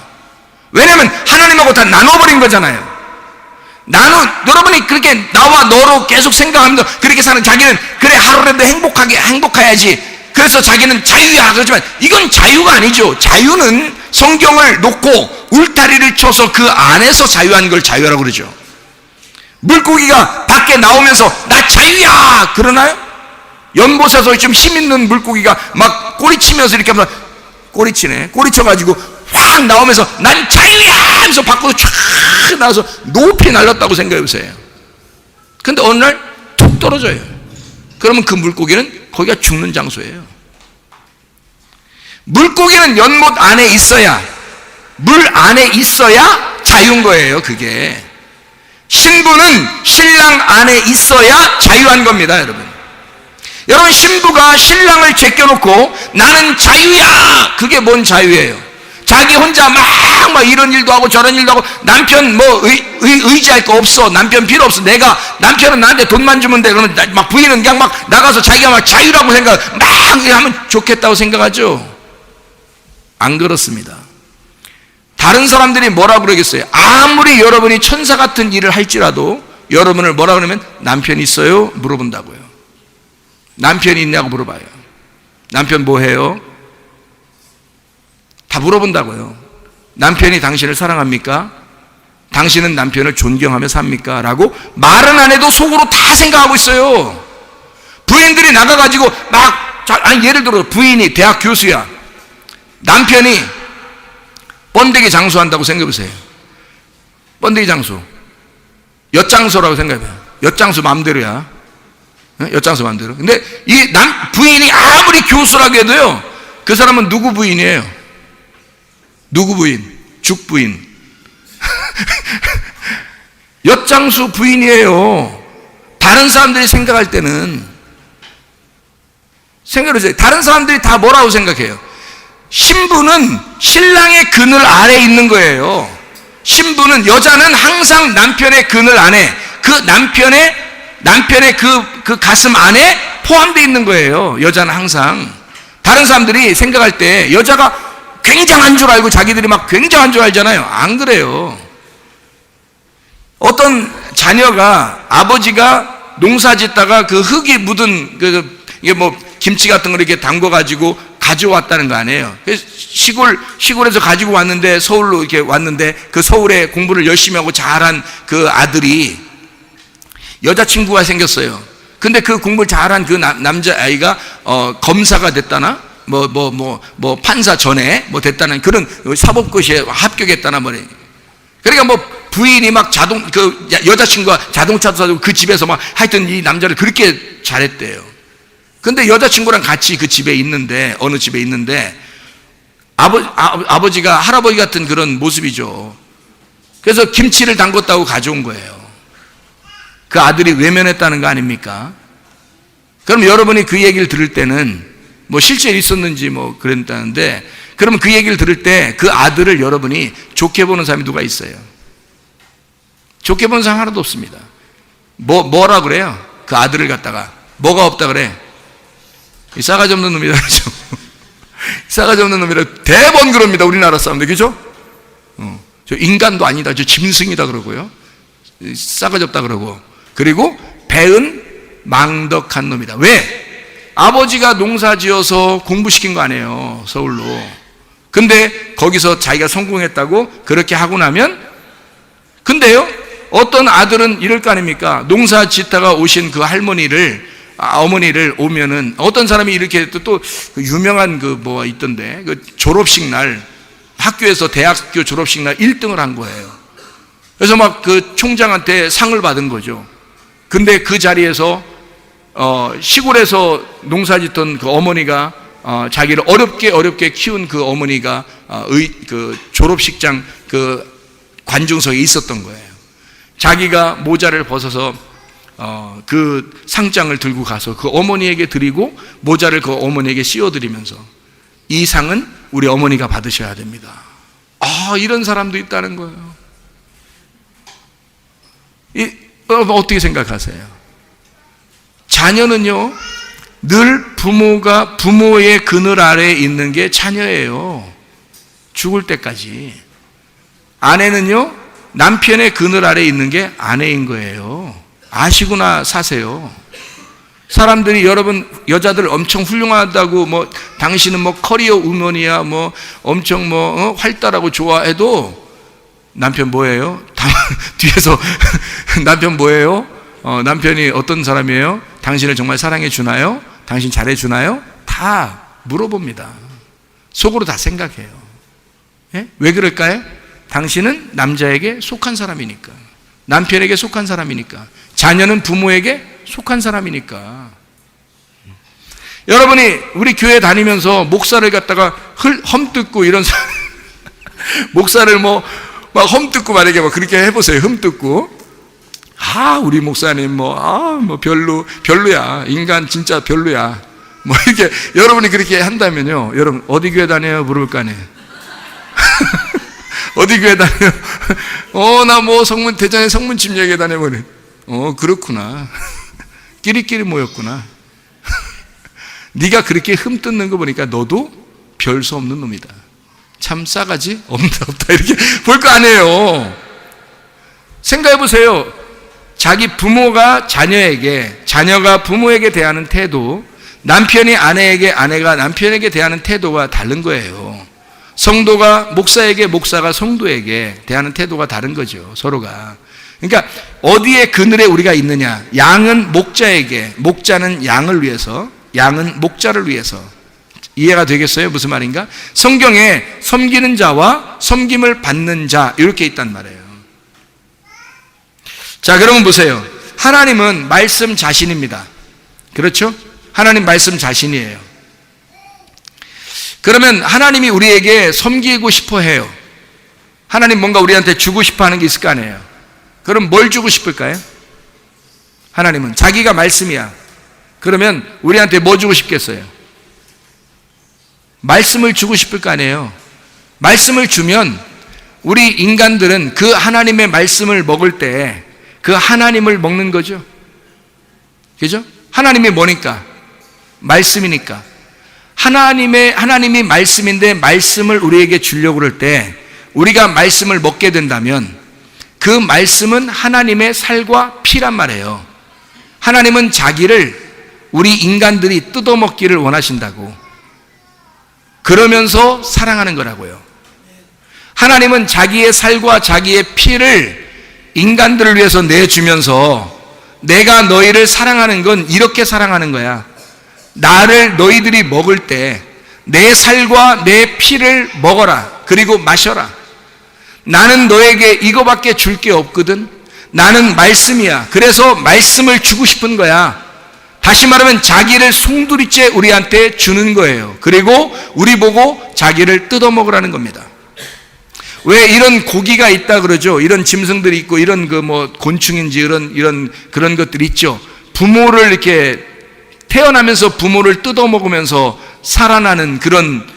왜냐하면 하나님하고 다 나눠버린 거잖아요. 여러분이 그렇게 나와 너로 계속 생각하면서 그렇게 사는, 자기는 그래 하루라도 행복해야지, 그래서 자기는 자유야 그러지만 이건 자유가 아니죠. 자유는 성경을 놓고 울타리를 쳐서 그 안에서 자유한 걸 자유라고 그러죠. 물고기가 밖에 나오면서 나 자유야 그러나요? 연못에서 좀 힘 있는 물고기가 막 꼬리치면서 이렇게 하면서 꼬리쳐가지고 확 나오면서 난 자유야 하면서 밖으로 쫙 나와서 높이 날렸다고 생각해 보세요. 근데 어느 날 툭 떨어져요. 그러면 그 물고기는 거기가 죽는 장소예요. 물고기는 연못 안에 있어야, 물 안에 있어야 자유인 거예요. 그게 신부는 신랑 안에 있어야 자유한 겁니다. 여러분 신부가 신랑을 제껴놓고 나는 자유야, 그게 뭔 자유예요? 자기 혼자 막 이런 일도 하고 저런 일도 하고, 남편 의지할 거 없어, 남편 필요 없어, 남편은 나한테 돈만 주면 돼, 그러면 막 부인은 그냥 막 나가서 자기가 막 자유라고 막 하면 좋겠다고 생각하죠? 안 그렇습니다. 다른 사람들이 뭐라 그러겠어요? 아무리 여러분이 천사 같은 일을 할지라도 여러분을 뭐라 그러면 남편 있어요? 물어본다고요. 남편이 있냐고 물어봐요. 남편 뭐 해요? 다 물어본다고요. 남편이 당신을 사랑합니까? 당신은 남편을 존경하며 삽니까? 라고 말은 안 해도 속으로 다 생각하고 있어요. 부인들이 나가가지고 아니 예를 들어 부인이 대학 교수야. 남편이 번데기 장수한다고 생각해보세요. 번데기 장수. 엿장수라고 생각해봐요. 엿장수 맘대로야. 엿장수 맘대로. 근데 이 부인이 아무리 교수라고 해도요, 그 사람은 누구 부인이에요? 누구 부인? 죽 부인. 엿장수 부인이에요. 다른 사람들이 생각할 때는, 생각해보세요. 다른 사람들이 다 뭐라고 생각해요? 신부는 신랑의 그늘 아래에 있는 거예요. 신부는, 여자는 항상 남편의 그늘 안에, 그 남편의 그 가슴 안에 포함되어 있는 거예요. 여자는 항상. 다른 사람들이 생각할 때 여자가 굉장한 줄 알고 자기들이 막 굉장한 줄 알잖아요. 안 그래요. 어떤 자녀가, 아버지가 농사 짓다가 그 흙이 묻은 이게 뭐 김치 같은 걸 이렇게 담궈가지고 가져왔다는 거 아니에요. 시골에서 가지고 왔는데, 서울로 이렇게 왔는데, 그 서울에 공부를 열심히 하고 잘한 그 아들이 여자친구가 생겼어요. 근데 그 공부를 잘한 그 남자아이가 검사가 됐다나 판사 전에 됐다는 그런 사법고시에 합격했다나 뭐래. 그러니까 뭐 부인이 막 여자친구가 자동차도 사주고 그 집에서 막 하여튼 이 남자를 그렇게 잘했대요. 근데 여자친구랑 같이 그 집에 있는데, 어느 집에 있는데, 아버지가 할아버지 같은 그런 모습이죠. 그래서 김치를 담궜다고 가져온 거예요. 그 아들이 외면했다는 거 아닙니까? 그럼 여러분이 그 얘기를 들을 때는, 뭐 실제 있었는지 뭐 그랬다는데, 그러면 그 얘기를 들을 때 그 아들을 여러분이 좋게 보는 사람이 누가 있어요? 좋게 보는 사람 하나도 없습니다. 뭐라 그래요? 그 아들을 갖다가 뭐가 없다 그래? 이 싸가지 없는 놈이다, 그죠? 싸가지 없는 놈이라 대번 그럽니다, 우리나라 사람들, 그죠? 저 인간도 아니다, 저 짐승이다 그러고요, 싸가지 없다 그러고, 그리고 배은 망덕한 놈이다. 왜? 아버지가 농사 지어서 공부시킨 거 아니에요, 서울로. 근데 거기서 자기가 성공했다고 그렇게 하고 나면, 근데요, 어떤 아들은 이럴 거 아닙니까? 농사 짓다가 오신 그 어머니를 오면은, 어떤 사람이 이렇게 또 유명한 뭐가 있던데, 그 졸업식 날, 학교에서 대학교 졸업식 날 1등을 한 거예요. 그래서 막 그 총장한테 상을 받은 거죠. 근데 그 자리에서 시골에서 농사 짓던 그 어머니가, 자기를 어렵게 키운 그 어머니가 그 졸업식장 그 관중석에 있었던 거예요. 자기가 모자를 벗어서 그 상장을 들고 가서 그 어머니에게 드리고, 모자를 그 어머니에게 씌워드리면서, 이 상은 우리 어머니가 받으셔야 됩니다. 이런 사람도 있다는 거예요. 어떻게 생각하세요? 자녀는요, 늘 부모의 그늘 아래에 있는 게 자녀예요. 죽을 때까지. 아내는요, 남편의 그늘 아래에 있는 게 아내인 거예요. 아시구나 사세요. 사람들이 여러분 여자들 엄청 훌륭하다고, 뭐 당신은 뭐 커리어 우먼이야, 뭐 엄청 활달하고 좋아해도 남편 뭐예요? 뒤에서 남편 뭐예요? 남편이 어떤 사람이에요? 당신을 정말 사랑해 주나요? 당신 잘해 주나요? 다 물어봅니다. 속으로 다 생각해요. 예? 왜 그럴까요? 당신은 남자에게 속한 사람이니까, 남편에게 속한 사람이니까, 자녀는 부모에게 속한 사람이니까. 여러분이 우리 교회 다니면서 목사를 갖다가 험뜯고 이런 사람, 목사를 막 험뜯고 말이게 그렇게 해보세요. 흠뜯고, 우리 목사님 별로야, 인간 진짜 별로야, 이렇게 여러분이 그렇게 한다면요, 여러분 어디 교회 다녀요? 물어볼 거 아니에요. 어디 교회 다녀요? 나 대전에 성문집 얘기에 다녀보네. 그렇구나. 끼리끼리 모였구나. 네가 그렇게 흠뜯는 거 보니까 너도 별 수 없는 놈이다. 참 싸가지 없다 이렇게 볼 거 아니에요. 생각해 보세요. 자기 부모가 자녀에게, 자녀가 부모에게 대하는 태도, 남편이 아내에게, 아내가 남편에게 대하는 태도가 다른 거예요. 성도가 목사에게, 목사가 성도에게 대하는 태도가 다른 거죠, 서로가. 그러니까 어디에 그늘에 우리가 있느냐? 양은 목자에게, 목자는 양을 위해서, 양은 목자를 위해서. 이해가 되겠어요? 무슨 말인가? 성경에 섬기는 자와 섬김을 받는 자 이렇게 있단 말이에요. 자, 그러면 보세요. 하나님은 말씀 자신입니다. 그렇죠? 하나님 말씀 자신이에요. 그러면 하나님이 우리에게 섬기고 싶어 해요. 하나님 뭔가 우리한테 주고 싶어 하는 게 있을 거 아니에요. 그럼 뭘 주고 싶을까요? 하나님은 자기가 말씀이야. 그러면 우리한테 뭐 주고 싶겠어요? 말씀을 주고 싶을 거 아니에요. 말씀을 주면 우리 인간들은 그 하나님의 말씀을 먹을 때 그 하나님을 먹는 거죠. 그죠? 하나님이 뭐니까? 말씀이니까. 하나님이 말씀인데 말씀을 우리에게 주려고 그럴 때 우리가 말씀을 먹게 된다면 그 말씀은 하나님의 살과 피란 말이에요. 하나님은 자기를 우리 인간들이 뜯어먹기를 원하신다고. 그러면서 사랑하는 거라고요. 하나님은 자기의 살과 자기의 피를 인간들을 위해서 내주면서 내가 너희를 사랑하는 건 이렇게 사랑하는 거야. 나를 너희들이 먹을 때 내 살과 내 피를 먹어라. 그리고 마셔라. 나는 너에게 이거밖에 줄 게 없거든. 나는 말씀이야. 그래서 말씀을 주고 싶은 거야. 다시 말하면 자기를 송두리째 우리한테 주는 거예요. 그리고 우리 보고 자기를 뜯어먹으라는 겁니다. 왜 이런 고기가 있다 그러죠? 이런 짐승들이 있고 이런 그 뭐 곤충인지 이런 그런 것들이 있죠. 부모를 이렇게 태어나면서 부모를 뜯어먹으면서 살아나는 그런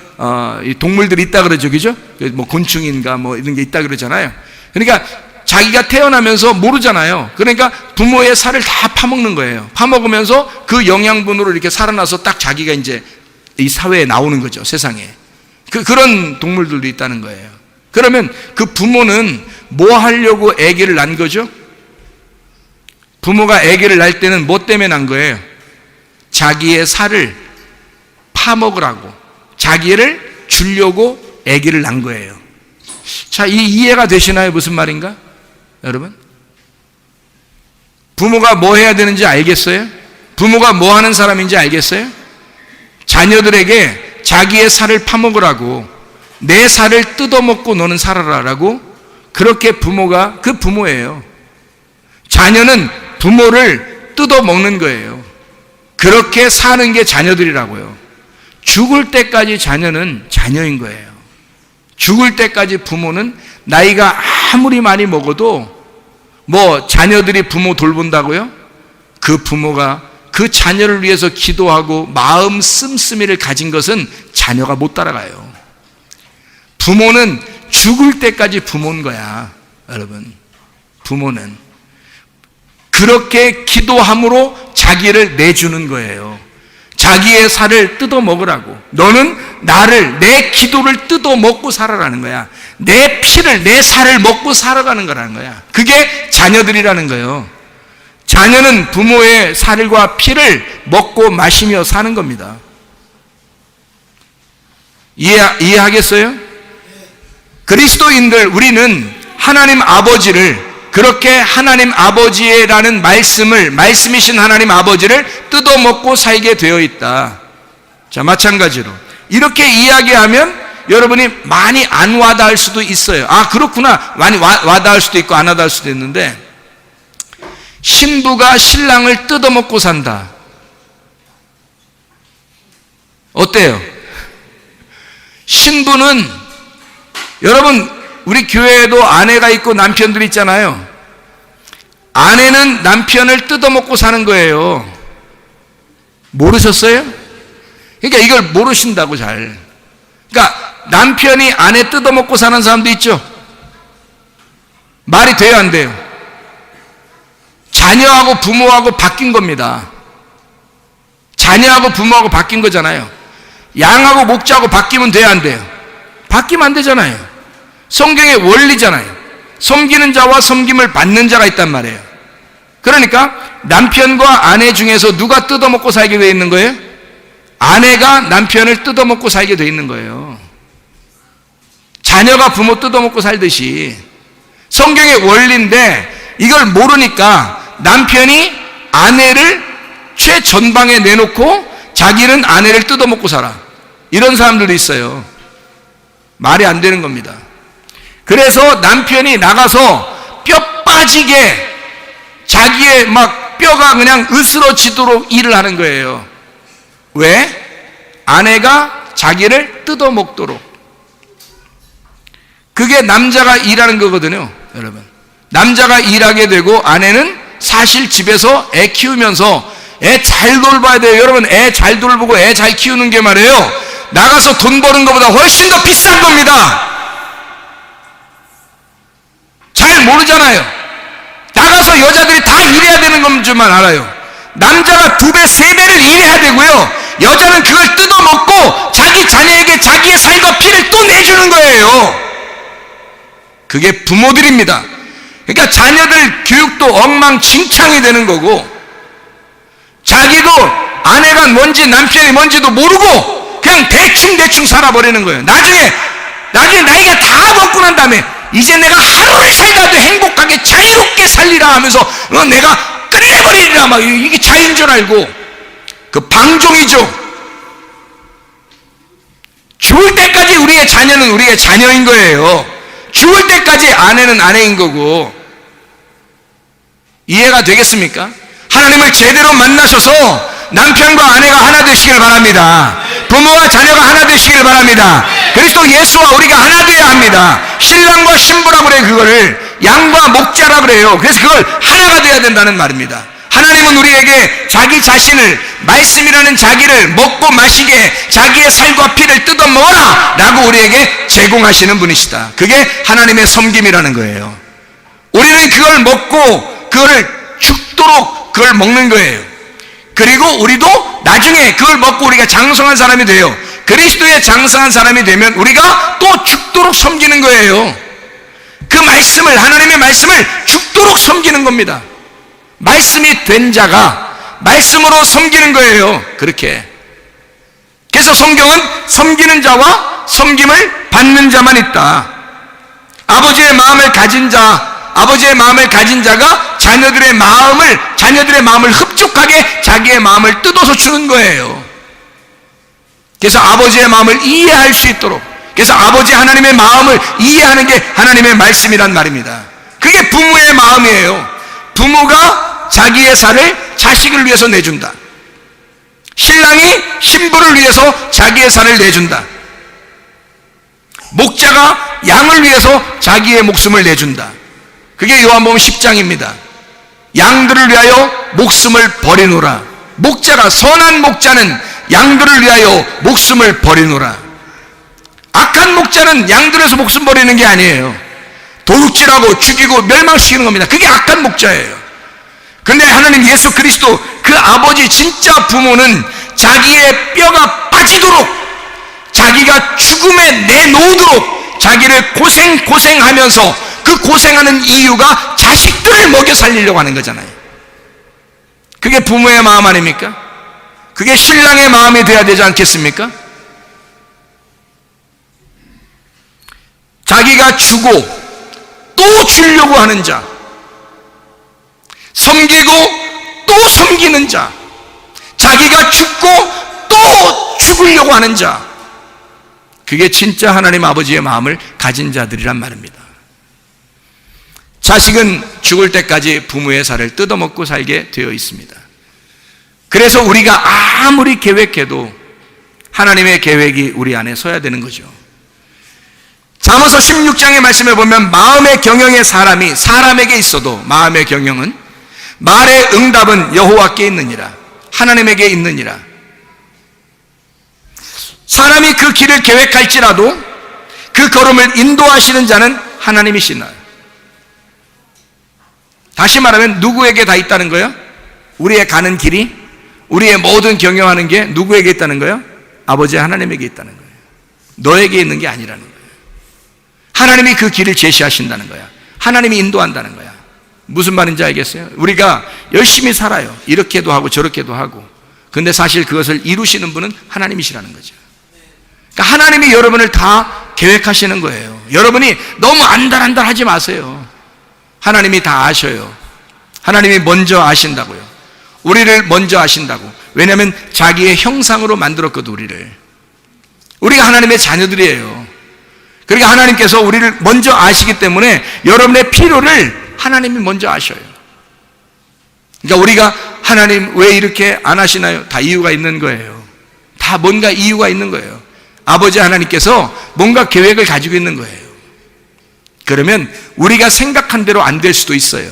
이 동물들이 있다 그러죠, 그죠? 뭐 곤충인가 뭐 이런 게 있다 그러잖아요. 그러니까 자기가 태어나면서 모르잖아요. 그러니까 부모의 살을 다 파먹는 거예요. 파먹으면서 그 영양분으로 이렇게 살아나서 딱 자기가 이제 이 사회에 나오는 거죠, 세상에. 그런 동물들도 있다는 거예요. 그러면 그 부모는 뭐 하려고 아기를 낳은 거죠? 부모가 아기를 낳을 때는 뭐 때문에 낳은 거예요? 자기의 살을 파먹으라고, 자기를 주려고 아기를 낳은 거예요. 자, 이해가 되시나요? 무슨 말인가? 여러분? 부모가 뭐 해야 되는지 알겠어요? 부모가 뭐 하는 사람인지 알겠어요? 자녀들에게 자기의 살을 파먹으라고, 내 살을 뜯어먹고 너는 살아라라고, 그렇게 부모가 그 부모예요. 자녀는 부모를 뜯어먹는 거예요. 그렇게 사는 게 자녀들이라고요. 죽을 때까지 자녀는 자녀인 거예요. 죽을 때까지 부모는 나이가 아무리 많이 먹어도 뭐 자녀들이 부모 돌본다고요? 그 부모가 그 자녀를 위해서 기도하고 마음 씀씀이를 가진 것은 자녀가 못 따라가요. 부모는 죽을 때까지 부모인 거야, 여러분. 부모는 그렇게 기도함으로 자기를 내주는 거예요. 자기의 살을 뜯어 먹으라고. 너는 나를, 내 기도를 뜯어 먹고 살아라는 거야. 내 피를, 내 살을 먹고 살아가는 거라는 거야. 그게 자녀들이라는 거예요. 자녀는 부모의 살과 피를 먹고 마시며 사는 겁니다. 이해하겠어요? 그리스도인들, 우리는 하나님 아버지를, 그렇게 하나님 아버지라는 말씀이신 하나님 아버지를 뜯어먹고 살게 되어 있다. 자, 마찬가지로 이렇게 이야기하면 여러분이 많이 안 와닿을 수도 있어요. 아, 그렇구나. 많이 와닿을 수도 있고 안 와닿을 수도 있는데, 신부가 신랑을 뜯어먹고 산다. 어때요? 신부는, 여러분, 우리 교회에도 아내가 있고 남편들이 있잖아요. 아내는 남편을 뜯어먹고 사는 거예요. 모르셨어요? 그러니까 이걸 모르신다고 잘. 그러니까 남편이 아내 뜯어먹고 사는 사람도 있죠. 말이 돼요, 안 돼요? 자녀하고 부모하고 바뀐 겁니다. 자녀하고 부모하고 바뀐 거잖아요. 양하고 목자하고 바뀌면 돼요, 안 돼요? 바뀌면 안 되잖아요. 성경의 원리잖아요. 섬기는 자와 섬김을 받는 자가 있단 말이에요. 그러니까 남편과 아내 중에서 누가 뜯어먹고 살게 돼 있는 거예요? 아내가 남편을 뜯어먹고 살게 돼 있는 거예요. 자녀가 부모 뜯어먹고 살듯이. 성경의 원리인데 이걸 모르니까 남편이 아내를 최전방에 내놓고 자기는 아내를 뜯어먹고 살아. 이런 사람들도 있어요. 말이 안 되는 겁니다. 그래서 남편이 나가서 뼈 빠지게 자기의 막 뼈가 그냥 으스러지도록 일을 하는 거예요. 왜? 아내가 자기를 뜯어먹도록. 그게 남자가 일하는 거거든요, 여러분. 남자가 일하게 되고 아내는 사실 집에서 애 키우면서 애 잘 돌봐야 돼요. 여러분, 애 잘 돌보고 애 잘 키우는 게 말이에요, 나가서 돈 버는 것보다 훨씬 더 비싼 겁니다. 잘 모르잖아요. 나가서 여자들이 다 일해야 되는 건 줄만 알아요. 남자가 2배, 3배를 일해야 되고요, 여자는 그걸 뜯어먹고 자기 자녀에게 자기의 살과 피를 또 내주는 거예요. 그게 부모들입니다. 그러니까 자녀들 교육도 엉망진창이 되는 거고, 자기도 아내가 뭔지 남편이 뭔지도 모르고 그냥 대충 살아버리는 거예요. 나중에 나이가 다 먹고 난 다음에 이제 내가 하루를 살다도 행복하게 자유롭게 살리라 하면서 내가 끝내버리리라, 막 이게 자유인 줄 알고. 그 방종이죠. 죽을 때까지 우리의 자녀는 우리의 자녀인 거예요. 죽을 때까지 아내는 아내인 거고. 이해가 되겠습니까? 하나님을 제대로 만나셔서 남편과 아내가 하나 되시길 바랍니다. 부모와 자녀가 하나 되시길 바랍니다. 그리스도 예수와 우리가 하나 되어야 합니다. 신랑과 신부라고 그래요. 그거를 양과 목자라 그래요. 그래서 그걸 하나가 되어야 된다는 말입니다. 하나님은 우리에게 자기 자신을, 말씀이라는 자기를 먹고 마시게 자기의 살과 피를 뜯어 먹어라 라고 우리에게 제공하시는 분이시다. 그게 하나님의 섬김이라는 거예요. 우리는 그걸 먹고 그거를 죽도록 그걸 먹는 거예요. 그리고 우리도 나중에 그걸 먹고 우리가 장성한 사람이 돼요. 그리스도의 장성한 사람이 되면 우리가 또 죽도록 섬기는 거예요. 그 말씀을, 하나님의 말씀을 죽도록 섬기는 겁니다. 말씀이 된 자가 말씀으로 섬기는 거예요. 그렇게. 그래서 성경은 섬기는 자와 섬김을 받는 자만 있다. 아버지의 마음을 가진 자가 자녀들의 마음을 흡족하게 자기의 마음을 뜯어서 주는 거예요. 그래서 아버지의 마음을 이해할 수 있도록, 그래서 아버지 하나님의 마음을 이해하는 게 하나님의 말씀이란 말입니다. 그게 부모의 마음이에요. 부모가 자기의 살을 자식을 위해서 내준다. 신랑이 신부를 위해서 자기의 살을 내준다. 목자가 양을 위해서 자기의 목숨을 내준다. 그게 요한복음 10장입니다. 양들을 위하여 목숨을 버리노라. 목자가, 선한 목자는 양들을 위하여 목숨을 버리노라. 악한 목자는 양들에서 목숨 버리는 게 아니에요. 도둑질하고 죽이고 멸망시키는 겁니다. 그게 악한 목자예요. 근데 하나님 예수 그리스도, 그 아버지 진짜 부모는 자기의 뼈가 빠지도록, 자기가 죽음에 내놓도록 자기를 고생하면서, 그 고생하는 이유가 자식들을 먹여 살리려고 하는 거잖아요. 그게 부모의 마음 아닙니까? 그게 신랑의 마음이 돼야 되지 않겠습니까? 자기가 주고 또 주려고 하는 자, 섬기고 또 섬기는 자, 자기가 죽고 또 죽으려고 하는 자, 그게 진짜 하나님 아버지의 마음을 가진 자들이란 말입니다. 자식은 죽을 때까지 부모의 살을 뜯어먹고 살게 되어 있습니다. 그래서 우리가 아무리 계획해도 하나님의 계획이 우리 안에 서야 되는 거죠. 잠언서 16장의 말씀에 보면 마음의 경영의 사람에게 있어도, 마음의 경영은, 말의 응답은 여호와께 있느니라, 하나님에게 있느니라. 사람이 그 길을 계획할지라도 그 걸음을 인도하시는 자는 하나님이시나요? 다시 말하면 누구에게 다 있다는 거예요? 우리의 가는 길이, 우리의 모든 경영하는 게 누구에게 있다는 거예요? 아버지 하나님에게 있다는 거예요. 너에게 있는 게 아니라는 거예요. 하나님이 그 길을 제시하신다는 거야. 하나님이 인도한다는 거야. 무슨 말인지 알겠어요? 우리가 열심히 살아요. 이렇게도 하고 저렇게도 하고. 근데 사실 그것을 이루시는 분은 하나님이시라는 거죠. 그러니까 하나님이 여러분을 다 계획하시는 거예요. 여러분이 너무 안달하지 마세요. 하나님이 다 아셔요. 하나님이 먼저 아신다고요. 우리를 먼저 아신다고. 왜냐하면 자기의 형상으로 만들었거든, 우리를. 우리가 하나님의 자녀들이에요. 그러니까 하나님께서 우리를 먼저 아시기 때문에 여러분의 필요를 하나님이 먼저 아셔요. 그러니까 우리가 하나님 왜 이렇게 안 하시나요? 다 이유가 있는 거예요. 다 뭔가 이유가 있는 거예요. 아버지 하나님께서 뭔가 계획을 가지고 있는 거예요. 그러면 우리가 생각한 대로 안 될 수도 있어요.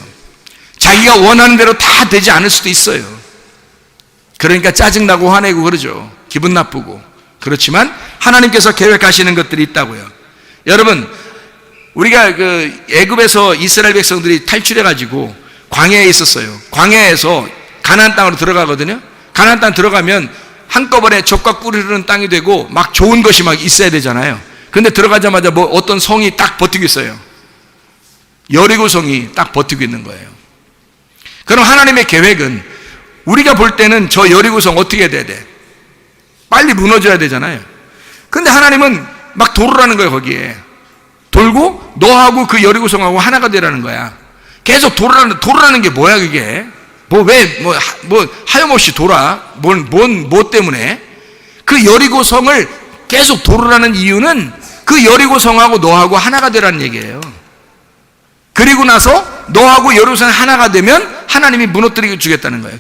자기가 원하는 대로 다 되지 않을 수도 있어요. 그러니까 짜증나고 화내고 그러죠. 기분 나쁘고. 그렇지만 하나님께서 계획하시는 것들이 있다고요. 여러분, 우리가 그 애굽에서 이스라엘 백성들이 탈출해 가지고 광야에 있었어요. 광야에서 가나안 땅으로 들어가거든요. 가나안 땅 들어가면 한꺼번에 젖과 꿀이 흐르는 땅이 되고 막 좋은 것이 막 있어야 되잖아요. 근데 들어가자마자 뭐 어떤 성이 딱 버티고 있어요. 여리고 성이 딱 버티고 있는 거예요. 그럼 하나님의 계획은 우리가 볼 때는 저 여리고 성 어떻게 돼야 돼? 빨리 무너져야 되잖아요. 근데 하나님은 막 돌으라는 거예요. 거기에 돌고 너하고 그 여리고 성하고 하나가 되라는 거야. 계속 돌으라는 게 뭐야 그게? 뭐 하염없이 돌아? 뭐 때문에? 그 여리고 성을 계속 돌으라는 이유는 그 여리고 성하고 너하고 하나가 되라는 얘기예요. 그리고 나서 너하고 여리고 성이 하나가 되면 하나님이 무너뜨려 주겠다는 거예요.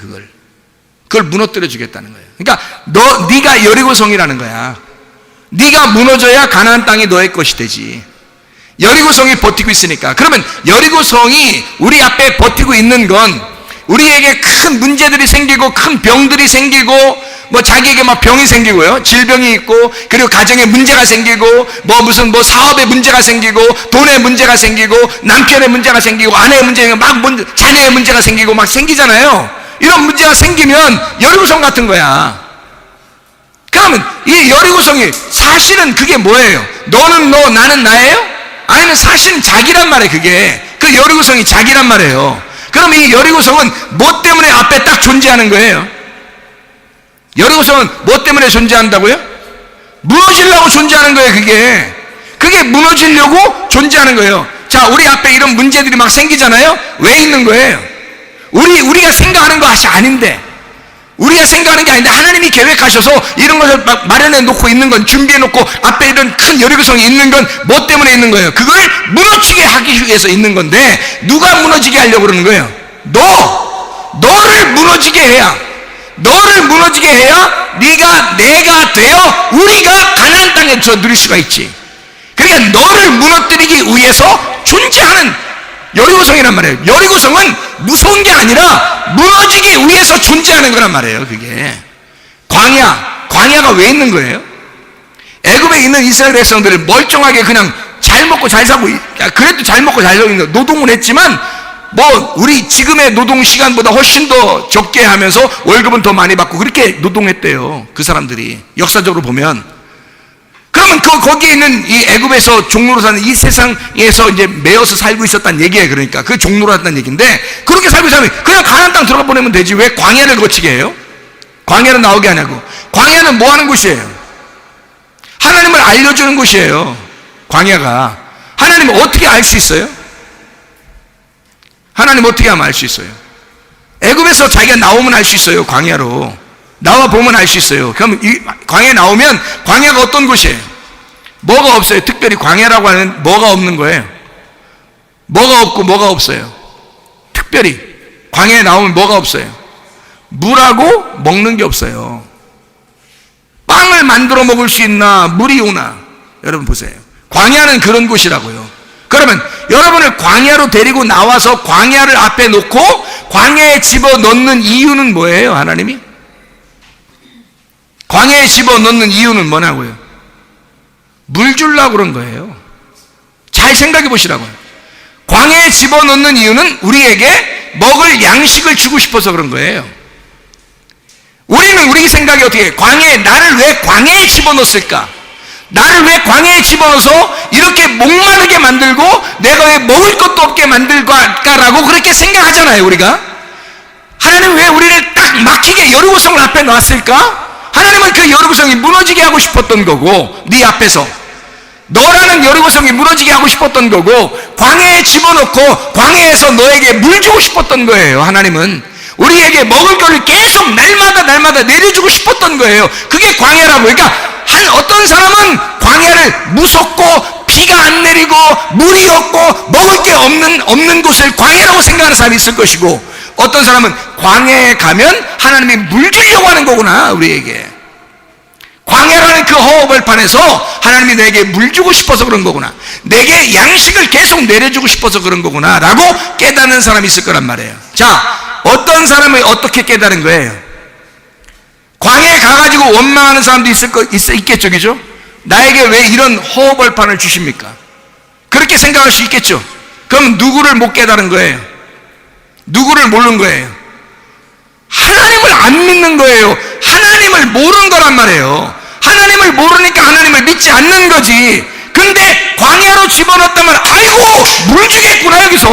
그걸 무너뜨려 주겠다는 거예요. 그러니까 네가 여리고 성이라는 거야. 네가 무너져야 가나안 땅이 너의 것이 되지. 여리고 성이 버티고 있으니까. 그러면 여리고 성이 우리 앞에 버티고 있는 건 우리에게 큰 문제들이 생기고 큰 병들이 생기고 뭐 자기에게 막 병이 생기고요, 질병이 있고, 그리고 가정에 문제가 생기고 무슨 사업에 문제가 생기고 돈에 문제가 생기고 남편의 문제가 생기고 아내의 문제가 자녀의 문제가 생기고 막 생기잖아요. 이런 문제가 생기면 여리고성 같은 거야. 그러면 이 여리고성이 사실은 그게 뭐예요? 너는 너, 나는 나예요? 아니면 사실은 자기란 말이에요. 그게 그 여리고성이 자기란 말이에요. 그럼 이 여리고성은 뭐 때문에 앞에 딱 존재하는 거예요? 여리고성은 뭐 때문에 존재한다고요? 무너지려고 존재하는 거예요. 그게 무너지려고 존재하는 거예요. 자, 우리 앞에 이런 문제들이 막 생기잖아요. 왜 있는 거예요? 우리가 생각하는 것이 아닌데, 우리가 생각하는 게 아닌데 하나님이 계획하셔서 이런 것을 막 마련해 놓고 있는 건, 준비해 놓고 앞에 이런 큰 여리고성이 있는 건 뭐 때문에 있는 거예요? 그걸 무너지게 하기 위해서 있는 건데, 누가 무너지게 하려고 그러는 거예요? 너를 무너지게 해야 내가 되어 우리가 가나안 땅에 누릴 수가 있지. 그러니까 너를 무너뜨리기 위해서 존재하는 여리고성이란 말이에요. 여리고성은 무서운 게 아니라 무너지기 위해서 존재하는 거란 말이에요. 그게 광야가 왜 있는 거예요? 애굽에 있는 이스라엘 백성들을 멀쩡하게 그냥 잘 먹고 잘 살고, 그래도 잘 먹고 잘 살고 있는, 노동을 했지만 우리 지금의 노동 시간보다 훨씬 더 적게 하면서 월급은 더 많이 받고 그렇게 노동했대요. 그 사람들이 역사적으로 보면. 그러면 거기에 있는 이 애굽에서 종로로 사는 이 세상에서 이제 매여서 살고 있었다는 얘기예요. 그러니까 그 종로로 했다는 얘기인데, 그렇게 살고 있으면 그냥 가나안 땅 들어가 보내면 되지. 왜 광야를 거치게 해요? 광야로 나오게 하냐고. 광야는 뭐 하는 곳이에요? 하나님을 알려주는 곳이에요. 광야가. 하나님을 어떻게 알 수 있어요? 하나님 어떻게 하면 알 수 있어요? 애굽에서 자기가 나오면 알 수 있어요. 광야로 나와 보면 알 수 있어요. 그럼 이 광야에 나오면, 광야가 어떤 곳이에요? 뭐가 없어요. 특별히 광야라고 하는 뭐가 없는 거예요. 뭐가 없고 뭐가 없어요. 특별히 광야에 나오면 뭐가 없어요. 물하고 먹는 게 없어요. 빵을 만들어 먹을 수 있나, 물이 오나. 여러분 보세요. 광야는 그런 곳이라고요. 그러면 여러분을 광야로 데리고 나와서 광야를 앞에 놓고 광야에 집어넣는 이유는 뭐예요? 하나님이? 광야에 집어넣는 이유는 뭐냐고요? 물 주려고 그런 거예요. 잘 생각해 보시라고요. 광야에 집어넣는 이유는 우리에게 먹을 양식을 주고 싶어서 그런 거예요. 우리 생각이 어떻게 해요? 나를 왜 광야에 집어넣었을까? 나를 왜 광야에 집어넣어서 이렇게 목마르게 만들고 내가 왜 먹을 것도 없게 만들까라고 그렇게 생각하잖아요. 우리가 하나님 왜 우리를 딱 막히게 여리고성을 앞에 놨을까? 하나님은 그 여리고성이 무너지게 하고 싶었던 거고, 네 앞에서 너라는 여리고성이 무너지게 하고 싶었던 거고, 광야에 집어넣고 광야에서 너에게 물 주고 싶었던 거예요. 하나님은 우리에게 먹을 것을 계속 날마다 내려주고 싶었던 거예요. 그게 광야라고. 그러니까 어떤 사람은 광야를 무섭고 비가 안 내리고 물이 없고 먹을 게 없는 곳을 광야라고 생각하는 사람이 있을 것이고, 어떤 사람은 광야에 가면 하나님이 물 주려고 하는 거구나. 우리에게 광야라는 그 허허벌판에서 하나님이 내게 물 주고 싶어서 그런 거구나, 내게 양식을 계속 내려주고 싶어서 그런 거구나 라고 깨닫는 사람이 있을 거란 말이에요. 자, 어떤 사람이 어떻게 깨달은 거예요? 광야에 가가지고 원망하는 사람도 있겠죠, 그죠? 나에게 왜 이런 허허벌판을 주십니까? 그렇게 생각할 수 있겠죠. 그럼 누구를 못 깨달은 거예요? 누구를 모르는 거예요? 하나님을 안 믿는 거예요. 하나님을 모르는 거란 말이에요. 하나님을 모르니까 하나님을 믿지 않는 거지. 근데 광야로 집어넣었다면 아이고 물 주겠구나, 여기서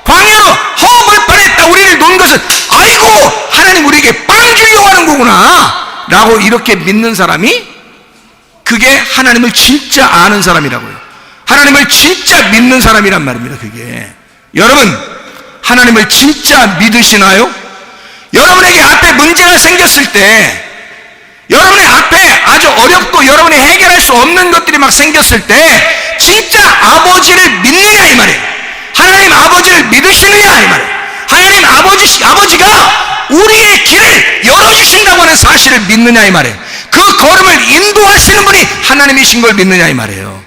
광야로 허허벌판에 딱 우리를 놓은 것은 아이고 하나님 우리에게 빵 주려고 하는 거구나 라고 이렇게 믿는 사람이, 그게 하나님을 진짜 아는 사람이라고요. 하나님을 진짜 믿는 사람이란 말입니다. 그게 여러분, 하나님을 진짜 믿으시나요? 여러분에게 앞에 문제가 생겼을 때, 여러분의 앞에 아주 어렵고 여러분이 해결할 수 없는 것들이 막 생겼을 때 진짜 아버지를 믿느냐 이 말이에요. 하나님 아버지를 믿으시느냐 이 말이에요. 하나님 아버지가 우리의 길을 열어주신다고 하는 사실을 믿느냐 이 말이에요. 그 걸음을 인도하시는 분이 하나님이신 걸 믿느냐 이 말이에요.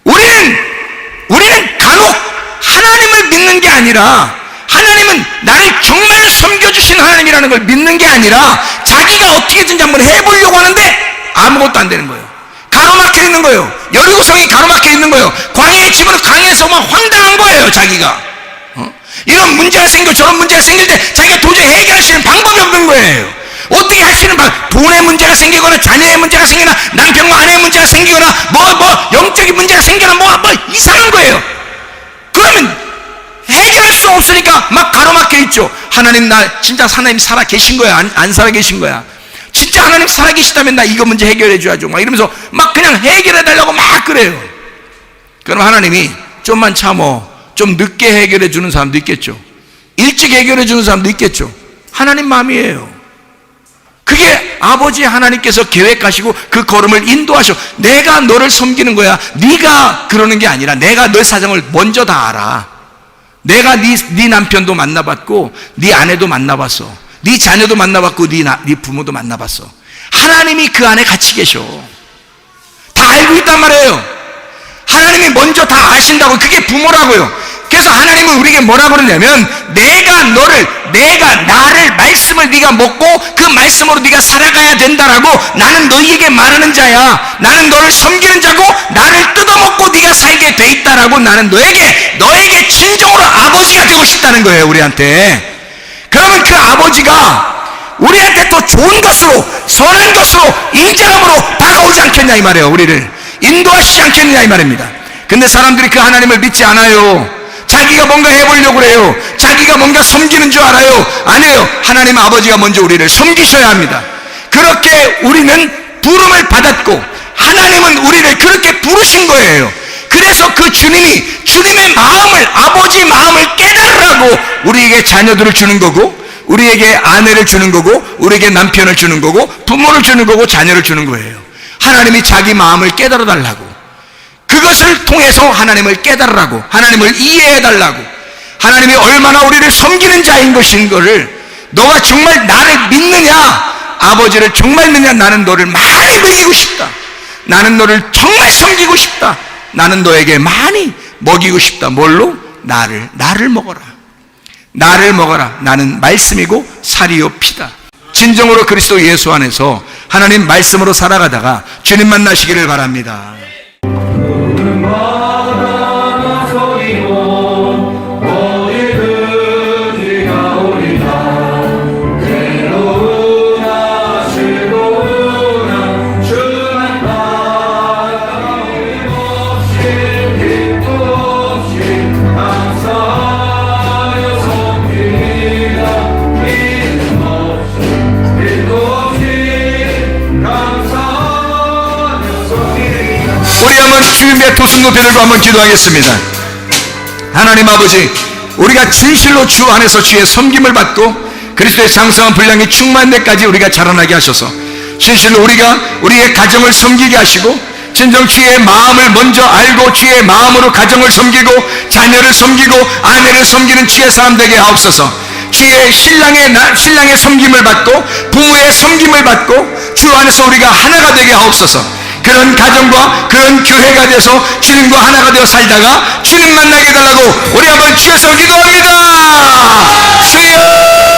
우리는 간혹 하나님을 믿는 게 아니라, 하나님은 나를 정말 섬겨주신 하나님이라는 걸 믿는 게 아니라 자기가 어떻게든지 한번 해보려고 하는데 아무것도 안 되는 거예요. 가로막혀 있는 거예요. 여리고성이 가로막혀 있는 거예요. 광야에 집어넣어 강에서 막 황당한 거예요. 자기가 이런 문제가 생겨 저런 문제가 생길 때 자기가 도저히 해결할 수 있는 방법이 없는 거예요. 어떻게 할 수 있는 방법, 돈의 문제가 생기거나 자녀의 문제가 생기거나 남편과 아내의 문제가 생기거나 뭐 영적인 문제가 생기거나 뭐 이상한 거예요. 그러면 해결할 수 없으니까 막 가로막혀 있죠. 하나님, 나 진짜 하나님 살아 계신 거야? 안 살아 계신 거야? 진짜 하나님 살아 계시다면 나 이거 문제 해결해 줘야죠. 막 이러면서 막 그냥 해결해 달라고 막 그래요. 그럼 하나님이 좀만 참어, 좀 늦게 해결해 주는 사람도 있겠죠. 일찍 해결해 주는 사람도 있겠죠. 하나님 마음이에요. 그게 아버지 하나님께서 계획하시고 그 걸음을 인도하셔. 내가 너를 섬기는 거야. 네가 그러는 게 아니라 내가 너 사정을 먼저 다 알아. 내가 네 남편도 만나봤고 네 아내도 만나봤어. 네 자녀도 만나봤고 네 부모도 만나봤어. 하나님이 그 안에 같이 계셔. 다 알고 있단 말이에요. 하나님이 먼저 다 아신다고. 그게 부모라고요. 그래서 하나님은 우리에게 뭐라고 그러냐면, 나를 말씀을 네가 먹고 그 말씀으로 네가 살아가야 된다라고 나는 너희에게 말하는 자야. 나는 너를 섬기는 자고 나를 뜯어먹고 네가 살게 돼 있다라고 나는 너에게 진정으로 아버지가 되고 싶다는 거예요. 우리한테. 그러면 그 아버지가 우리한테 또 좋은 것으로 선한 것으로 인자함으로 다가오지 않겠냐 이 말이에요. 우리를 인도하시지 않겠냐 이 말입니다. 근데 사람들이 그 하나님을 믿지 않아요. 자기가 뭔가 해보려고 그래요. 자기가 뭔가 섬기는 줄 알아요. 아니에요. 하나님 아버지가 먼저 우리를 섬기셔야 합니다. 그렇게 우리는 부름을 받았고 하나님은 우리를 그렇게 부르신 거예요. 그래서 그 주님의 마음을, 아버지 마음을 깨달으라고 우리에게 자녀들을 주는 거고, 우리에게 아내를 주는 거고, 우리에게 남편을 주는 거고, 부모를 주는 거고, 자녀를 주는 거예요. 하나님이 자기 마음을 깨달아 달라고, 그것을 통해서 하나님을 깨달으라고, 하나님을 이해해달라고, 하나님이 얼마나 우리를 섬기는 자인 것인 거를, 너가 정말 나를 믿느냐, 아버지를 정말 믿느냐, 나는 너를 많이 먹이고 싶다, 나는 너를 정말 섬기고 싶다, 나는 너에게 많이 먹이고 싶다. 뭘로? 나를 먹어라. 나를 먹어라. 나는 말씀이고 살이요 피다. 진정으로 그리스도 예수 안에서 하나님 말씀으로 살아가다가 주님 만나시기를 바랍니다. 한번 주님의 두 손 높이 들고 한번 기도하겠습니다. 하나님 아버지, 우리가 진실로 주 안에서 주의 섬김을 받고 그리스도의 장성한 분량이 충만한 데까지 우리가 자라나게 하셔서 진실로 우리가 우리의 가정을 섬기게 하시고 진정 주의 마음을 먼저 알고 주의 마음으로 가정을 섬기고 자녀를 섬기고 아내를 섬기는 주의 사람 되게 하옵소서. 주의 신랑의 섬김을 받고 부모의 섬김을 받고 주 안에서 우리가 하나가 되게 하옵소서. 그런 가정과 그런 교회가 돼서 주님과 하나가 되어 살다가 주님 만나게 해달라고 우리 한번 주여서 기도합니다. 주여